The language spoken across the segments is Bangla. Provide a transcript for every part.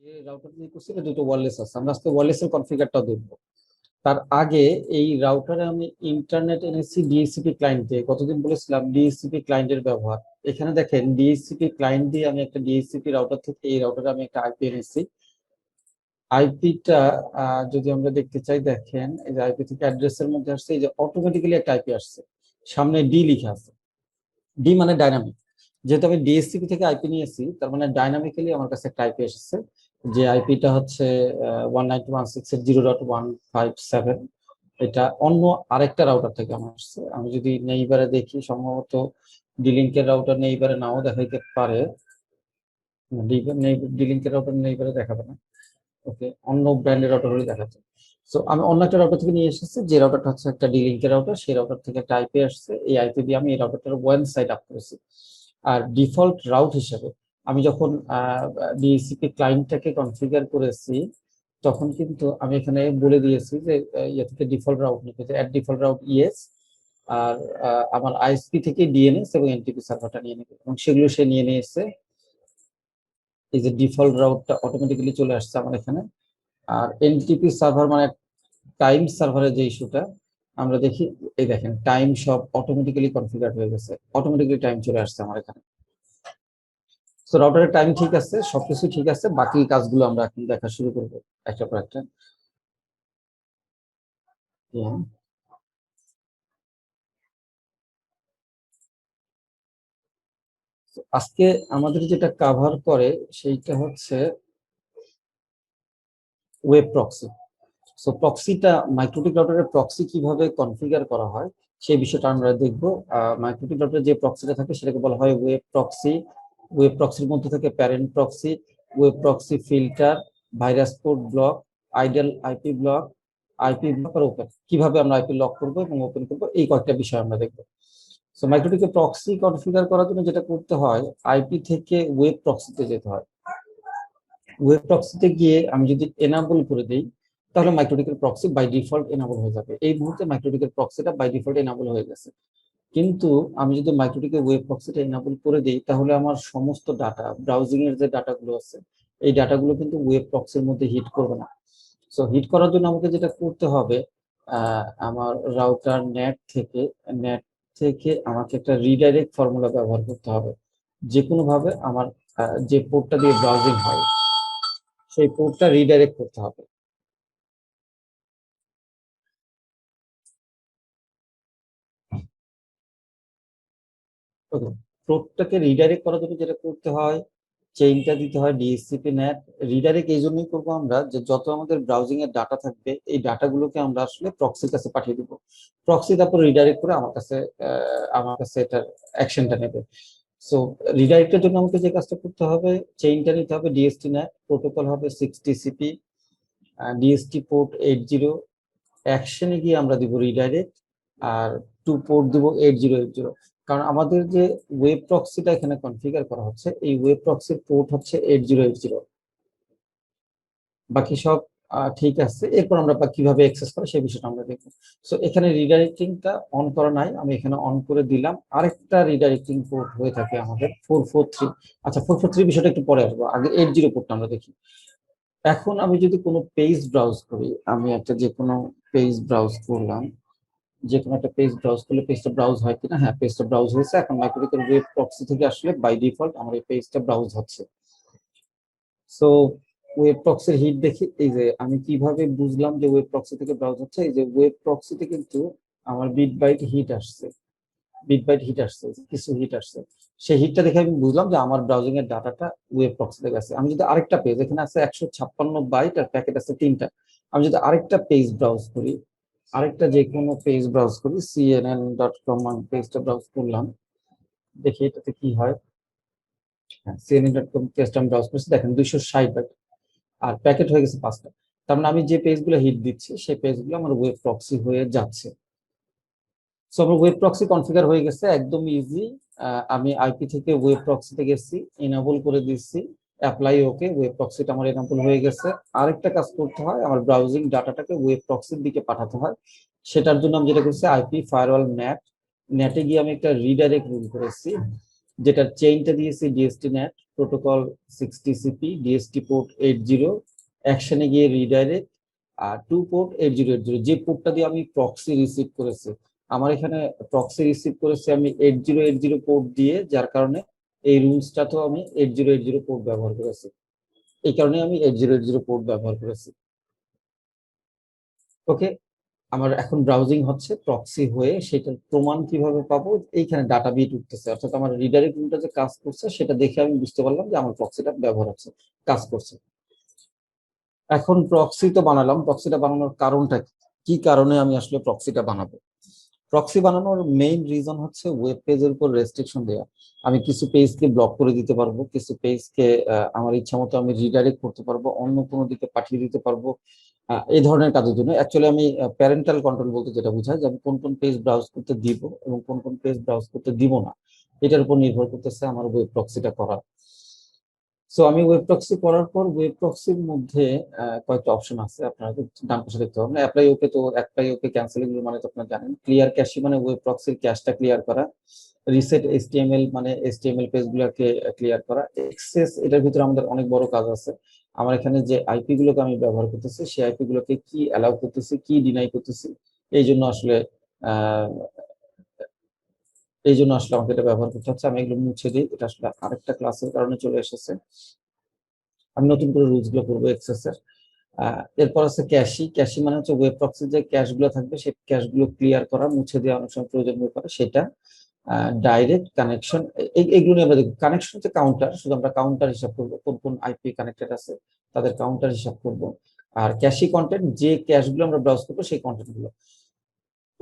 যে রাউটার দিয়ে করছি এটা দুটো ওয়্যারলেস আছে, আমরা আজকে ওয়্যারলেসের কনফিগারটা দেখবো। তার আগে এই রাউটারে আমি ইন্টারনেট এনেছি ডিএসসিপি ক্লায়েন্ট দিয়ে। কতদিন বলেছিলাম ডিএসসিপি ক্লায়েন্টের ব্যবহার। এখানে দেখেন ডিএসসিপি ক্লায়েন্ট দিয়ে আমি একটা ডিএসসিপি রাউটার থেকে এই রাউটারে আমি একটা আইপি এনেছি। আইপিটা যদি আমরা দেখতে চাই, দেখেন এই যে আইপি থেকে অ্যাড্রেসের মধ্যে আসছে, এই যে অটোমেটিক্যালি একটা আইপি আসছে, সামনে ডি লিখা আছে। ডি মানে ডাইনামিক। যেহেতু আমি ডিএসসিপি থেকে আইপি নিয়েছি, তার মানে ডাইনামিক্যালি আমার কাছে একটা আইপি এসেছে, যে আইপিটা হচ্ছে 192.168.0.157। এটা অন্য আরেকটা রাউটার থেকে আমার আসছে। আমি যদি নেইবারে দেখি, সম্ভবত ডিলিঙ্কের রাউটার নেইবারে নাও দেখাইতে পারে। ডিলিঙ্কের রাউটার নেইবারে দেখাবে না, ওকে, অন্য ব্র্যান্ডের রাউটার হলে দেখাচ্ছে। সো আমি অন্য একটা রাউটার থেকে নিয়ে এসেছি, যে রাউটারটা হচ্ছে একটা ডিলিঙ্কের রাউটার, সেই রাউটার থেকে একটা আইপি আসছে। এই আইপি দিয়ে আমি এই রাউটারটার ওয়ান সাইড আপ করেছি। আর ডিফল্ট রাউট হিসেবে আমি যখন ডিএসসিপি ক্লায়েন্টটাকে কনফিগার করেছি, তখন কিন্তু আমি এখানে বলে দিয়েছি যে ইয়ে থেকে ডিফল্ট রাউট নিতে, যে অ্যাড ডিফল্ট রাউট ইয়েস। আর আমার আইএসপি থেকে ডিএনএস এবং এনটিপি সার্ভারটা নিয়ে নেবে, এবং সেগুলো সে নিয়ে নিয়েছে। এই যে ডিফল্ট রাউটটা অটোমেটিক্যালি চলে আসছে আমার এখানে। আর এনটিপি সার্ভার মানে টাইম সার্ভারের যে ইস্যুটা আমরা দেখি, এই দেখেন টাইম সব অটোমেটিক্যালি কনফিগার হয়ে গেছে, অটোমেটিক্যালি টাইম চলে আসছে আমার এখানে। তো রাউটারের টাইম ঠিক আছে, সবকিছু ঠিক আছে, বাকি কাজগুলো আমরা এখন দেখা শুরু করবো একটা পর একটা। আজকে আমাদের যেটা কভার করে সেইটা হচ্ছে ওয়েব প্রক্সি। সো প্রক্সিটা, মাইক্রোটিক রাউটারের প্রক্সি কিভাবে কনফিগার করা হয় সেই বিষয়টা আমরা দেখবো। মাইক্রোটিক রাউটারের যে প্রক্সিটা থাকে সেটাকে বলা হয় ওয়েব প্রক্সি। ওয়েব প্রক্সির মধ্যে থাকে parent proxy, web proxy filter, virus port block, idle IP block, IP block আর ওপেন। কিভাবে আমরা আইপি লক করবো এবং ওপেন করবো, এই কয়েকটা বিষয় আমরা দেখবো। সো মাইক্রোটিকে প্রক্সি কনফিগার করার জন্য যেটা করতে হয়, আইপি থেকে ওয়েব প্রক্সিতে যেতে হয়। ওয়েব প্রক্সিতে গিয়ে আমি যদি এনাবল করে দিই, তাহলে মাইক্রোটিকের প্রক্সি বাই ডিফল্ট এনাবল হয়ে যাবে। এই মুহূর্তে মাইক্রোটিকের প্রক্সিটা বাই ডিফল্ট এনাবল হয়ে গেছে। কিন্তু আমি যদি মাইক্রোটিকের ওয়েব প্রক্সিটা এনাবল করে দিই, তাহলে আমার সমস্ত ডাটা, ব্রাউজিং এর যে ডাটাগুলো আছে, এই ডাটাগুলো কিন্তু ওয়েব প্রক্সির মধ্যে হিট করবে না। সো হিট করার জন্য আমাকে যেটা করতে হবে, আমার রাউটার নেট থেকে আমাকে একটা রিডাইরেক্ট ফর্মুলা ব্যবহার করতে হবে। যে কোনো ভাবে আমার যে পোর্টটা দিয়ে ব্রাউজিং হয় সেই পোর্টটা রিডাইরেক্ট করতে হবে। পোর্টটাকে রিডাইরেক্ট করার জন্য যেটা করতে হয়, চেইনটা দিতে হয় ডিএসসিপি নেট। রিডাইরেক্ট এই জন্যই করবো আমরা, যে যত আমাদের ব্রাউজিং এর ডাটা থাকবে এই ডাটাগুলোকে আমরা আসলে প্রক্সির কাছে পাঠিয়ে দিব। প্রক্সি তারপর রিডাইরেক্ট করে আমার কাছে এটার অ্যাকশনটা নেবে। সো রিডাইরেক্টের জন্য আমাকে যে কাজটা করতে হবে, চেইনটা নিতে হবে ডিএসটি নেট, প্রোটোকল হবে 6TCP, ডিএসটি পোর্ট 80, অ্যাকশনে গিয়ে আমরা দিব রিডাইরেক্ট, আর টু পোর্ট দিব 8080। কারণ আমাদের যে ওয়েব প্রক্সিটা এখানে কনফিগার করা হচ্ছে, এই ওয়েব প্রক্সির পোর্ট হচ্ছে 8080। বাকি সব ঠিক আছে, এরপর আমরা কিভাবে অ্যাক্সেস করে সেই বিষয়টা আমরা দেখবো। সো এখানে রিডাইরেক্টিংটা অন করা নাই, আমি এখানে অন করে দিলাম। আরেকটা রিডাইরেক্টিং পোর্ট হয়ে থাকে আমাদের 443। আচ্ছা, 443 বিষয়টা একটু পরে আসবো, আগে 80 পোর্টটা আমরা দেখি। এখন আমি যদি কোনো পেজ ব্রাউজ করি, আমি একটা যে কোনো পেজ ব্রাউজ করলাম, যে কোনো একটা পেজ ব্রাউজ করলে পেজটা ব্রাউজ হয় কিনা, হ্যাঁ পেজটা ব্রাউজ হয়েছে। এখন মাইক্রোটিকের ওয়েব প্রক্সি থেকে আসলে বাই ডিফল্ট আমার এই পেজটা ব্রাউজ হচ্ছে। সো ওয়েব প্রক্সির হিট দেখি, এই যে আমি কিভাবে বুঝলাম যে ওয়েব প্রক্সি থেকে ব্রাউজ হচ্ছে, এই যে ওয়েব প্রক্সিতে কিন্তু আমার বিট বাইট হিট আসছে, কিছু হিট আসছে। সেই হিটটা দেখে আমি বুঝলাম যে আমার ব্রাউজিং এর ডাটাটা ওয়েব প্রক্সিতে গেছে। আমি যদি আরেকটা পেজ, এখানে আছে 156 বাইট আর প্যাকেট আছে 3টা, আমি যদি আরেকটা পেজ ব্রাউজ করি, আরেকটা যে কোনো পেজ ব্রাউজ করি, cnn.com পেজটা ব্রাউজ করলাম, দেখি এটাতে কি হয়। cnn.com পেজটা আমি ব্রাউজ করছি, দেখেন 260 বাইট আর প্যাকেট হয়ে গেছে 5টা। তার মানে আমি যে পেজগুলো হিট দিচ্ছি সেই পেজগুলো আমার ওয়েব প্রক্সি হয়ে যাচ্ছে। সো আমার ওয়েব প্রক্সি কনফিগার হয়ে গেছে, একদম ইজি। আমি আইপি থেকে ওয়েব প্রক্সিতে গেছি, এনাবল করে দিচ্ছি, অ্যাপ্লাই ওকে, ওয়েব প্রক্সিটা আমার এনাবল হয়ে গেছে। আরেকটা কাজ করতে হয়, আমার ব্রাউজিং ডাটাটাকে ওয়েব প্রক্সির দিকে পাঠাতে হয়। সেটার জন্য আমি যেটা করছি, আইপি ফায়ারওয়াল নেটে গিয়ে আমি একটা রিডাইরেক্ট রুল করেছি, যেটার চেইনটা দিয়েছি DST net, protocol 60CP, DST port 80, অ্যাকশনে গিয়ে রিডাইরেক্ট, আর 2 পোর্ট 8080, যে পোর্টটা দিয়ে আমি প্রক্সি রিসিভ করেছি। আমার এখানে প্রক্সি রিসিভ করেছি আমি 8080 পোর্ট দিয়ে, যার কারণে এই রুলসটাতেও আমি 8080 পোর্ট ব্যবহার করেছি। এই কারণে আমি 8080 পোর্ট ব্যবহার করেছি। ওকে, আমার এখন ব্রাউজিং হচ্ছে প্রক্সি হয়ে, সেটার প্রমাণ কিভাবে পাবো? এইখানে ডাটা বিট উঠতেছে, অর্থাৎ আমার রিডাইরেক্ট রুলটা যে কাজ করছে সেটা দেখে আমি বুঝতে পারলাম যে আমার প্রক্সিটা ব্যবহার হচ্ছে, কাজ করছে। এখন প্রক্সি তো বানালাম, প্রক্সিটা বানানোর কারণটা কি কারণে আমি আসলে প্রক্সিটা বানাবো? প্রক্সি বানানোর মেইন রিজন হচ্ছে ওয়েব পেজের উপর রেস্ট্রিকশন দেওয়া। আমি কিছু পেজকে ব্লক করে দিতে পারবো, কিছু পেজকে আমার ইচ্ছা মতো আমি রিডাইরেক্ট করতে পারবো, অন্য কোনো দিকে পাঠিয়ে দিতে পারবো। এই ধরনের কাজের জন্য অ্যাকচুয়ালি আমি প্যারেন্টাল কন্ট্রোল বলতে যেটা বোঝায় যে আমি কোন কোন পেজ ব্রাউজ করতে দিব এবং কোন কোন পেজ ব্রাউজ করতে দিব না, এটার উপর নির্ভর করতেছে আমার ওয়েব প্রক্সিটা করা। সো আমি ওয়েব প্রক্সি করার পর ওয়েব প্রক্সির মধ্যে কয়েকটা অপশন আছে, আপনারা ডান পাশে দেখতে পাবেন। অ্যাপ্লাই ওকে, তো অ্যাপ্লাই ওকে ক্যান্সেল এগুলো মানে তো আপনারা জানেন। ক্লিয়ার ক্যাশে মানে ওয়েব প্রক্সির ক্যাশটা ক্লিয়ার করা। রিসেট এইচটিএমএল মানে এইচটিএমএল পেজগুলোকে ক্লিয়ার করা। এক্সেস, এটার ভিতরে আমাদের অনেক বড় কাজ আছে। আমার এখানে যে আইপি গুলোকে আমি ব্যবহার করতেছি সেই আইপি গুলোকে কি অ্যালাউ করতেছি, কি ডিনাই করতেছি, এই জন্য আসলে আহ আমাকে এটা ব্যবহার করতে হচ্ছে। আমি এগুলো মুছে দিই, এটা আসলে আরেকটা ক্লাসের কারণে চলে এসেছে। আমি নতুন করে রুলস গুলো করবো এক্সেস এর। এরপর আছে ক্যাশি। ক্যাশি মানে হচ্ছে ওয়েব প্রক্সির যে ক্যাশ গুলো থাকবে সেই ক্যাশ গুলো ক্লিয়ার করা, মুছে দেওয়া অনেক সময় প্রয়োজন হয়ে পড়ে সেটা। ডাইরেক্ট কানেকশন, এগুলো নিয়ে আমরা দেখব। কানেকশন হচ্ছে কাউন্টার, শুধু আমরা কাউন্টার হিসাব করবো, কোন কোন আইপি কানেক্টেড আছে তাদের কাউন্টার হিসাব করব। আর ক্যাশি কন্টেন্ট, যে ক্যাশ গুলো আমরা ব্রাউজ করবো সেই কন্টেন্ট গুলো।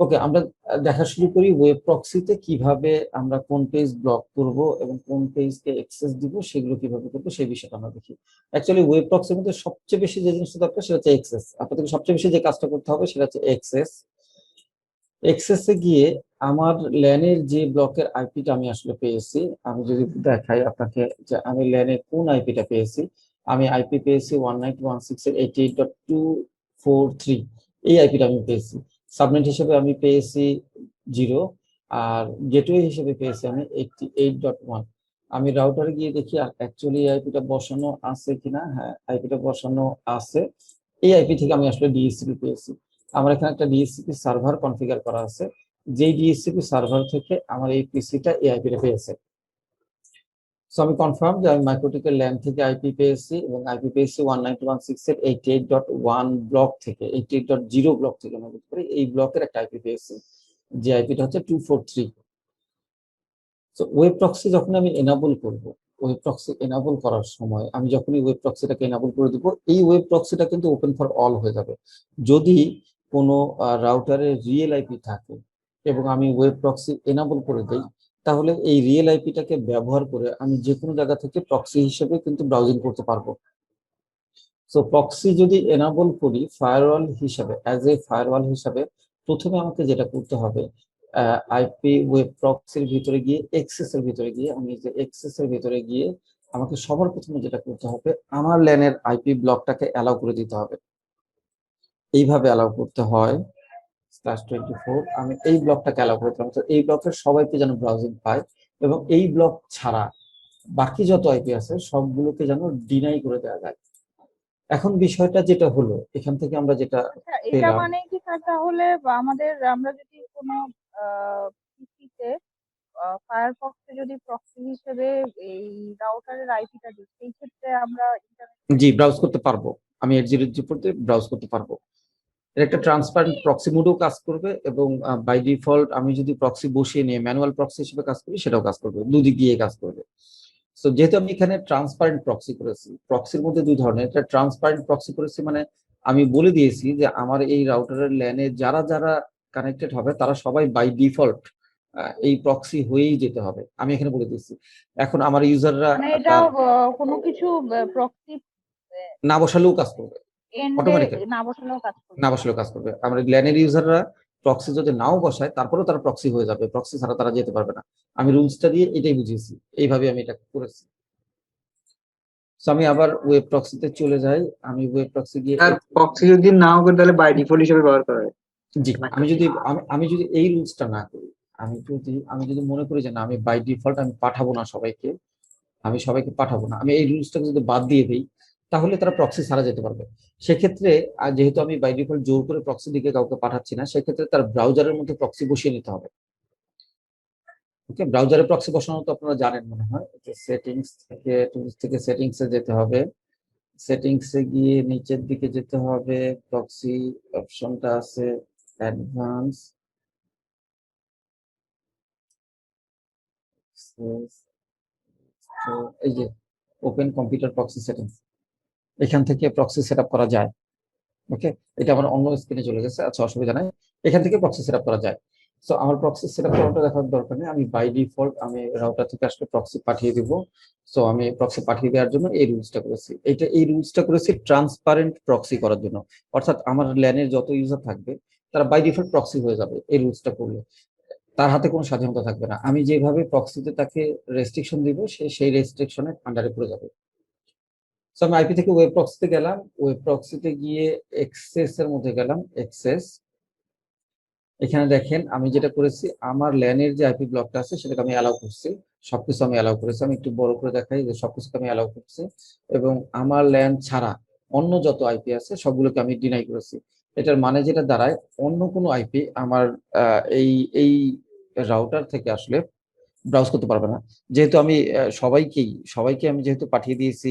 ওকে, আমরা দেখা শুরু করি ওয়েব প্রক্সিতে কিভাবে আমরা কোন পেজ ব্লক করব এবং কোন পেজকে অ্যাক্সেস দিব, সেগুলো কিভাবে করবো সেই বিষয়টা আমরা দেখি। অ্যাকচুয়ালি ওয়েব প্রক্সির মধ্যে সবচেয়ে বেশি যে জিনিসটা দরকার সেটা হচ্ছে অ্যাক্সেস। আপনাদের সবচেয়ে বেশি যে কাজটা করতে হবে সেটা হচ্ছে অ্যাক্সেস। অ্যাক্সেসে গিয়ে আমার ল্যানের যে ব্লকের আইপিটা আমি আসলে পেয়েছি, আমি যদি দেখাই আপনাকে যে আমি ল্যানে কোন আইপিটা পেয়েছি। আমি আইপি পেয়েছি 192.168.243, এই আইপিটা আমি পেয়েছি। সাবনেট হিসেবে আমি পেয়েছি 0, আর গেটওয়ে হিসেবে পেয়েছি আমি 88.1। আমি রাউটারে গিয়ে দেখি আর অ্যাকচুয়ালি আইপিটা বসানো আছে কিনা। হ্যাঁ, আইপিটা বসানো আছে। এই আইপি থেকে আমি আসলে ডিএসসিপি পেয়েছি। আমার এখানে একটা ডিএসসিপি সার্ভার কনফিগার করা আছে, যেই ডিএসসিপি সার্ভার থেকে আমার এই পিসিটা এই আইপিটা পেয়েছে। সো আমি কনফার্ম যে আমি মাইক্রোটিকের ল্যান থেকে আইপি পেয়েছি এবং আইপি পেয়েছি 192.168.88.1 ব্লক থেকে, 88.0 ব্লক থেকে। আমি বলতে পারি এই ব্লকের একটা আইপি পেয়েছি, যে আইপিটা হচ্ছে 243। তো ওয়েব প্রক্সি যখন আমি এনাবল করব, ওয়েব প্রক্সি এনাবল করার সময় আমি যখনই ওয়েব প্রক্সিটাকে এনাবল করে দিব, এই ওয়েব প্রক্সিটা কিন্তু ওপেন ফর অল হয়ে যাবে। যদি কোনো রাউটারে রিয়েল আইপি থাকে এবং আমি ওয়েব প্রক্সি এনাবল করে দেই, তাহলে এই রিয়েল আইপিটাকে ব্যবহার করে আমি যে কোনো জায়গা থেকে প্রক্সি হিসেবে কিন্তু ব্রাউজিং করতে পারবো। সো প্রক্সি যদি এনাবল করি ফায়ারওয়াল হিসাবে, অ্যাজ এ ফায়ারওয়াল হিসাবে, প্রথমে আমাকে যেটা করতে হবে, আইপি ওয়েব প্রক্সির ভিতরে গিয়ে এক্সেস এর ভিতরে গিয়ে, আমি যে এক্সেস এর ভিতরে গিয়ে আমাকে সবার প্রথমে যেটা করতে হবে, আমার ল্যানের আইপি ব্লকটাকে অ্যালাউ করে দিতে হবে। এইভাবে অ্যালাউ করতে হয় /24, আমি এই ব্লকটাকে অ্যালাউ করে দিলাম। তো এই ব্লকের সবাইকে যেন ব্রাউজিং পায় এবং এই ব্লক ছাড়া বাকি যত আইপি আছে সবগুলোকে যেন ডিনাই করে দেওয়া যায়। এখন বিষয়টা যেটা হলো, এখান থেকে আমরা যেটা আচ্ছা, এটা পেলাম, মানে কি স্যার তাহলে আমাদের আমরা যদি কোনো পিসিতে ফায়ারফক্সে যদি প্রক্সি হিসেবে এই রাউটারের আইপিটা দিই, সেই ক্ষেত্রে আমরা জি ব্রাউজ করতে পারবো। আমি 8080 ব্রাউজ করতে পারবো। এর একটা ট্রান্সপারেন্ট প্রক্সি মোডও কাজ করবে এবং বাই ডিফল্ট আমি যদি প্রক্সি বসিয়ে নিয়ে ম্যানুয়াল প্রক্সি হিসেবে কাজ করি সেটাও কাজ করবে, দুদিক দিয়ে কাজ করবে। সো যেহেতু আমি এখানে ট্রান্সপারেন্ট প্রক্সি করেছি, প্রক্সির মধ্যে দুই ধরনের, একটা ট্রান্সপারেন্ট প্রক্সি করেছি মানে আমি বলে দিয়েছি যে আমার এই রাউটারের ল্যানে যারা যারা কানেক্টেড হবে তারা সবাই বাই ডিফল্ট এই প্রক্সি হয়েই যেতে হবে, আমি এখানে বলে দিয়েছি। এখন আমার ইউজাররা মানে এটা তার কোনো কিছু প্রক্সি না বসালেও কাজ করবে, এন্ডে অটোমেটিক্যালি না বসালেও কাজ করবে। না বসালেও কাজ করবে। আমরা ল্যানের ইউজাররা প্রক্সি যদি নাও বসায় তারপরেও তারা প্রক্সি হয়ে যাবে, প্রক্সি ছাড়া তারা যেতে পারবে না। আমি রুলসটা দিয়ে এটাই বুঝিয়েছি, এইভাবে আমি এটা করেছি। সো আমি আবার ওয়েব প্রক্সিতে চলে যাই। আমি ওয়েব প্রক্সি গিয়ে আর প্রক্সি যদি নাও করে তাহলে বাই ডিফল্ট হিসেবে ব্যবহার করা হয়। জি, আমি যদি এই রুলসটা না করি, আমি যদি মনে করি যে না আমি বাই ডিফল্ট আমি পাঠাবো না সবাইকে, আমি সবাইকে পাঠাবো না, আমি এই রুলসটাকে যদি বাদ দিয়ে দিই তাহলে তারা প্রক্সি ছাড়া যেতে পারবে। সেক্ষেত্রে যেহেতু আমি বাই ডিফল্ট জোর করে প্রক্সি দিকে কাউকে পাঠাচ্ছি না, সেক্ষেত্রে তার ব্রাউজারের মধ্যে প্রক্সি বসিয়ে নিতে হবে। ওকে, ব্রাউজারে প্রক্সি বসানো তো আপনারা জানেন মনে হয়। সেটিংস থেকে টুলস থেকে সেটিংস এ যেতে হবে, সেটিংস এ গিয়ে নিচের দিকে যেতে হবে, প্রক্সি অপশনটা আছে, অ্যাডভান্স, এই যে ওপেন কম্পিউটার প্রক্সি সেটিংস, এখান থেকে প্রক্সি সেটআপ করা যায়। ওকে, এটা আমার অন্য স্ক্রিনে চলে গেছে, আচ্ছা অসুবিধা নাই, এখান থেকে প্রক্সি সেটআপ করা যায়। সো আমার প্রক্সি সেটআপ করাটা দেখার দরকার নেই, আমি বাই ডিফল্ট আমি রাউটার থেকে আসলে প্রক্সি পাঠিয়ে দিব। সো আমি প্রক্সি পাঠিয়ে দেওয়ার জন্য এই রুলসটা করেছি, এই রুলসটা করেছি ট্রান্সপারেন্ট প্রক্সি করার জন্য, অর্থাৎ আমার ল্যানের যত ইউজার থাকবে তারা বাই ডিফল্ট প্রক্সি হয়ে যাবে এই রুলসটা করলে। তার হাতে কোনো স্বাধীনতা থাকবে না, আমি যেভাবে প্রক্সিতে তাকে রেস্ট্রিকশন দিব সে সেই রেস্ট্রিকশনের আন্ডারে পড়ে যাবে। সো আমি আইপি থেকে ওয়েব প্রক্সিতে গেলাম, ওয়েব প্রক্সিতে গিয়ে এক্সেস এর মধ্যে গেলাম, এক্সেস। এখানে দেখেন আমি যেটা করেছি, আমার ল্যানের যে আইপি ব্লকটা আছে সেটাকে আমি অ্যালাউ করছি, সবকিছু আমি অ্যালাউ করেছি। আমি একটু বড় করে দেখাই যে সবকিছুকে আমি অ্যালাউ করছি, এবং আমার ল্যান ছাড়া অন্য যত আইপি আছে সবগুলোকে আমি ডিনাই করেছি। এটার মানে যেটা দাঁড়ায়, অন্য কোনো আইপি আমার এই এই রাউটার থেকে আসলে ব্রাউজ করতে পারবে না। যেহেতু আমি সবাইকে আমি যেহেতু পাঠিয়ে দিয়েছি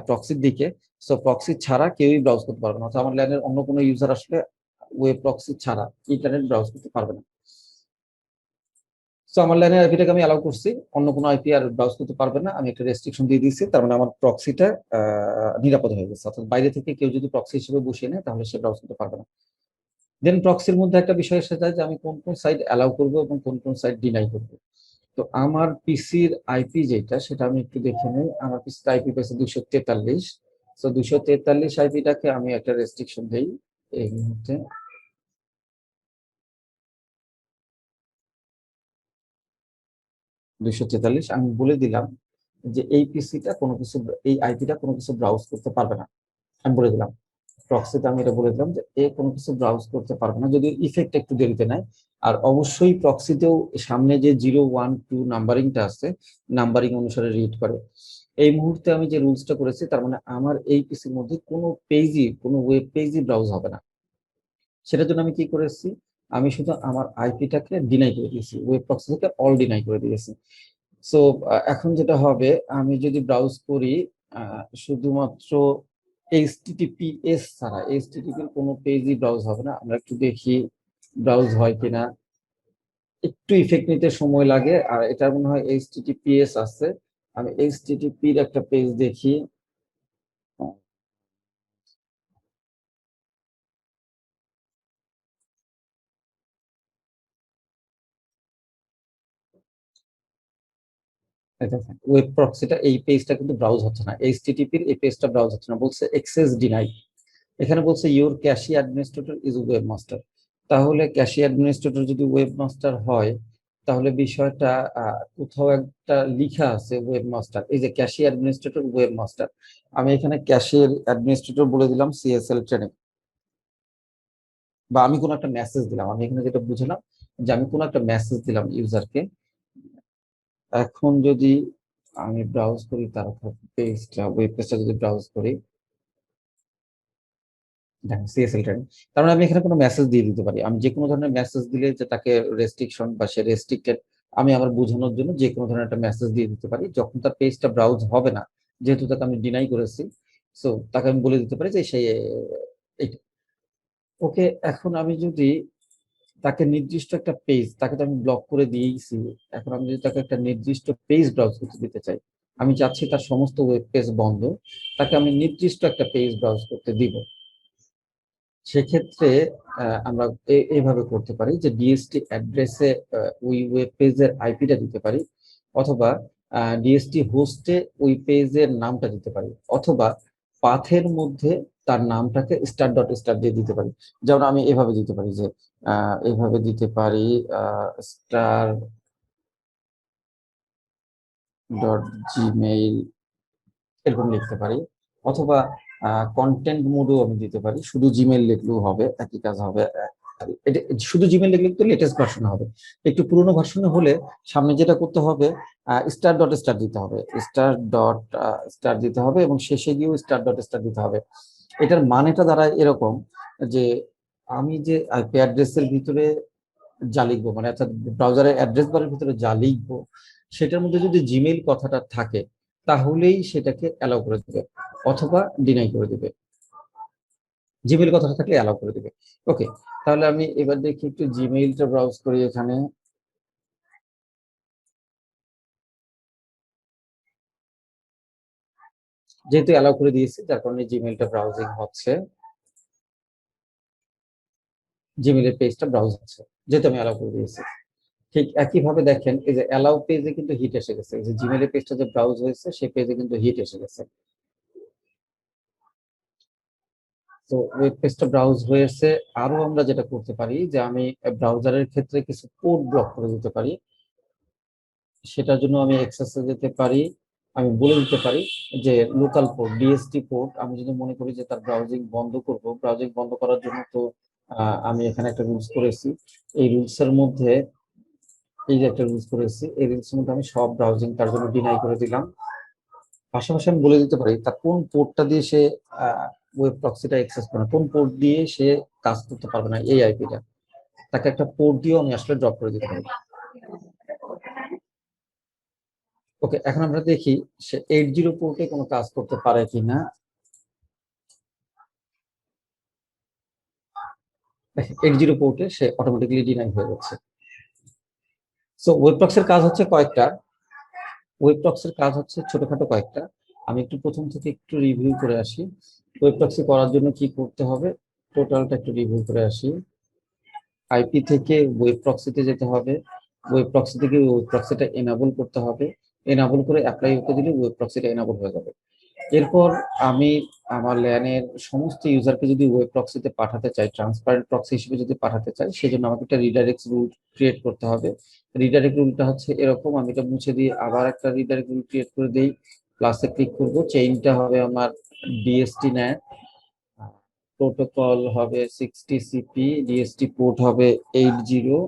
প্রক্সির দিকে, সো প্রক্সি ছাড়া কেউই ব্রাউজ করতে পারবে না, অর্থাৎ আমার ল্যানের অন্য কোনো ইউজার আসলে ওয়েব প্রক্সি ছাড়া ইন্টারনেট ব্রাউজ করতে পারবে না। সো আমার লাইনের আইপিটাকে আমি অ্যালাউ করছি, অন্য কোনো আইপি আর ব্রাউজ করতে পারবে না, আমি একটা রেস্ট্রিকশন দিয়ে দিয়েছি, তার মানে আমার প্রক্সিটা নিরাপদ হয়ে গেছে, অর্থাৎ বাইরে থেকে কেউ যদি প্রক্সি হিসেবে বসিয়ে নেয় তাহলে সে ব্রাউজ করতে পারবে না। দেন প্রক্সির মধ্যে একটা বিষয় এসে যায় যে আমি কোন কোন সাইট অ্যালাউ করবো এবং কোন কোন সাইট ডিনাই করবো। তো আমার পিসির আইপি যেটা সেটা আমি একটু দেখে নিই, আমার পিসির আইপি পেয়েছে 243। তো 243 আইপিটাকে আমি একটা রেস্ট্রিকশন দিই এই মুহূর্তে। 243 আমি বলে দিলাম যে এই পিসিটা কোনো কিছু, এই আইপিটা কোনো কিছু ব্রাউজ করতে পারবে না, আমি বলে দিলাম। প্রক্সিতে আমি এটা বলে দিলাম যে এ কোনো কিছু ব্রাউজ করতে পারবে না, যদিও ইফেক্ট একটু দেরিতে নেয়। আর অবশ্যই প্রক্সিতেও সামনে যে 012 নাম্বারিংটা আছে, নাম্বারিং অনুসারে রিড করে। এই মুহূর্তে আমি যে রুলসটা করেছি তার মানে আমার এই পিসির মধ্যে কোনো পেজই, কোনো ওয়েব পেজই ব্রাউজ হবে না। সেটার জন্য আমি কি করেছি, আমি শুধু আমার আইপিটাকে ডিনাই করে দিয়েছি, ওয়েব প্রক্সি থেকে অল ডিনাই করে দিয়েছি। সো এখন যেটা হবে, আমি যদি ব্রাউজ করি শুধুমাত্র এইচটিটিপিএস ছাড়া, এইচটিটিপির কোনো পেজই ব্রাউজ হবে না। আমরা একটু দেখি ব্রাউজ হয় কিনা, একটু ইফেক্ট নিতে সময় লাগে, আর এটা মনে হয় এইচটিটিপিএস আছে। আমি এইচটিটিপির একটা পেজ দেখি। ওয়েব প্রক্সিটা এই পেজটা কিন্তু ব্রাউজ হচ্ছে না, এইচটিটিপির এই পেজটা ব্রাউজ হচ্ছে না, বলছে এক্সেস ডিনাই। এখানে বলছে your cache administrator is webmaster. তাহলে ক্যাশি অ্যাডমিনিস্ট্রেটর যদি ওয়েব মাস্টার হয়, তাহলে বিষয়টা কোথাও একটা লিখা আছে ওয়েব মাস্টার, এই যে ক্যাশি অ্যাডমিনিস্ট্রেটর ওয়েব মাস্টার। আমি এখানে ক্যাশি অ্যাডমিনিস্ট্রেটর বলে দিলাম সিএসএল ট্রেনিং, বা আমি কোনো একটা মেসেজ দিলাম, আমি এখানে যেটা বুঝলাম যে আমি কোনো একটা মেসেজ দিলাম ইউজারকে। এখন যদি আমি ব্রাউজ করি তার পেজটা, ওয়েব পেজটা যদি ব্রাউজ করি, দেখেন সিএসএল ট্রেনিং, তার মানে আমি এখানে কোনো মেসেজ দিয়ে দিতে পারি। আমি যে কোনো ধরনের মেসেজ দিলে যে তাকে রেস্ট্রিকশন বা সে রেস্ট্রিক্টেড, আমি আমার বোঝানোর জন্য যে কোনো ধরনের একটা মেসেজ দিয়ে দিতে পারি, যখন তার পেজটা ব্রাউজ হবে না, যেহেতু তাকে আমি ডিনাই করেছি, সো তাকে আমি বলে দিতে পারি যে সেই ওকে। এখন আমি যদি তাকে নির্দিষ্ট একটা পেজ, তাকে তো আমি ব্লক করে দিয়েছি, এখন আমি যদি তাকে একটা নির্দিষ্ট পেজ ব্রাউজ করতে দিতে চাই, আমি চাচ্ছি তার সমস্ত ওয়েব পেজ বন্ধ, তাকে আমি নির্দিষ্ট একটা পেজ ব্রাউজ করতে দিব। সেক্ষেত্রে আমরা এইভাবে করতে পারি যে ডিএসটি অ্যাড্রেসে ওই ওয়েব পেজের আইপিটা দিতে পারি, অথবা ডিএসটি হোস্টে ওই পেজের নামটা দিতে পারি, অথবা পাথের মধ্যে তার নামটাকে স্টার ডট স্টার দিয়ে দিতে পারি। যেমন আমি এভাবে দিতে পারি যে এভাবে দিতে পারি স্টার ডট জিমেইল, এরকম লিখতে পারি। অথবা কন্টেন্ট মোডও আমি দিতে পারি, শুধু জিমেইল লিখলেও হবে, একই কাজ হবে। এটা শুধু জিমেল লিখলে তো লেটেস্ট ভার্সন হবে, একটু পুরোনো ভার্সনে হলে সামনে যেটা করতে হবে স্টার ডট স্টার দিতে হবে, স্টার ডট স্টার দিতে হবে এবং শেষে গিয়েও স্টার ডট স্টার দিতে হবে। এটার মানেটা দাঁড়ায় এরকম যে আমি যে আইপি অ্যাড্রেসের ভিতরে যা লিখবো, মানে অর্থাৎ ব্রাউজারের অ্যাড্রেস বারের ভিতরে যা লিখবো সেটার মধ্যে যদি জিমেইল কথাটা থাকে তাহলেই সেটাকে অ্যালাউ করে দেবে অথবা ডিনাই করে দেবে। জিমেইল কথাটা থাকলে অ্যালাউ করে দেবে। ওকে, তাহলে আমি এবার দেখি একটু জিমেইলটা ব্রাউজ করি এখানে। যেহেতু অ্যালাউ করে দিয়েছি যার কারণে জিমেইলটা ব্রাউজিং হচ্ছে, জিমেইলের পেজটা ব্রাউজ হচ্ছে যেহেতু আমি অ্যালাউ করে দিয়েছি। ঠিক একইভাবে দেখেন এই যে অ্যালাউ পেজে কিন্তু হিট এসে গেছে, এই যে জিমেইলের পেজটা যে ব্রাউজ হয়েছে সেই পেজে কিন্তু হিট এসে গেছে। তো ওয়েব পেজটা ব্রাউজ হয়েছে। আরো আমরা যেটা করতে পারি যে আমি ব্রাউজারের ক্ষেত্রে কিছু পোর্ট ব্লক করে দিতে পারি, সেটার জন্য আমি এক্সেসে যেতে পারি, আমি বলে দিতে পারি যে লোকাল পোর্ট ডিএসটি পোর্ট আমি যদি মনে করি যে তার ব্রাউজিং বন্ধ করব, ব্রাউজিং বন্ধ করার জন্য তো আমি এখানে একটা রুলস করেছি, এই রুলস এর মধ্যে এই যে একটা রুলস করেছি এই রুলস এর মধ্যে আমি সব ব্রাউজিং তার জন্য ডিনাই করে দিলাম। পাশাপাশি আমি বলে দিতে পারি তার কোন পোর্টটা দিয়ে সে ওয়েব প্রক্সিটা অ্যাক্সেস করে, কোন পোর্ট দিয়ে সে কাজ করতে পারবে না এই আইপিটা, তাকে একটা পোর্ট দিয়েও আমি আসলে ড্রপ করে দিতে পারি। ওকে, এখন আমরা দেখি সে 80 পোর্টে কোনো কাজ করতে পারে কিনা। 80 পোর্টে সে অটোমেটিক্যালি ডিনাই হয়ে যাচ্ছে। সো ওয়েব প্রক্সির কাজ হচ্ছে কয়েকটা, ওয়েব প্রক্সির কাজ হচ্ছে ছোটখাটো কয়েকটা। আমি একটু প্রথম থেকে একটু রিভিউ করে আসি। ওয়েব প্রক্সি করার জন্য কি করতে হবে টোটালটা একটু রিভিউ করে আসি। আইপি থেকে ওয়েব প্রক্সিতে যেতে হবে, ওয়েব প্রক্সি থেকে ওয়েব প্রক্সিটা এনাবল করতে হবে, এনাবল করে অ্যাপ্লাই ওকে দিলে ওয়েব প্রক্সিটা এনাবল হয়ে যাবে। এরপর আমি আমার ল্যানের সমস্ত ইউজারকে যদি ওয়েব প্রক্সিতে পাঠাতে চাই, ট্রান্সপারেন্ট প্রক্সি হিসেবে যদি পাঠাতে চাই, সেজন্য আমাকে একটা রিডাইরেক্ট রুল ক্রিয়েট করতে হবে। রিডাইরেক্ট রুলটা হচ্ছে এরকম, আমি এটা মুছে দিয়ে আবার একটা রিডাইরেক্ট রুল ক্রিয়েট করে দিই, প্লাসে ক্লিক করব, চেইনটা হবে আমার ডিএসটি ন্যাট, প্রোটোকল হবে 60 সিপি, ডিএসটি পোর্ট হবে 80,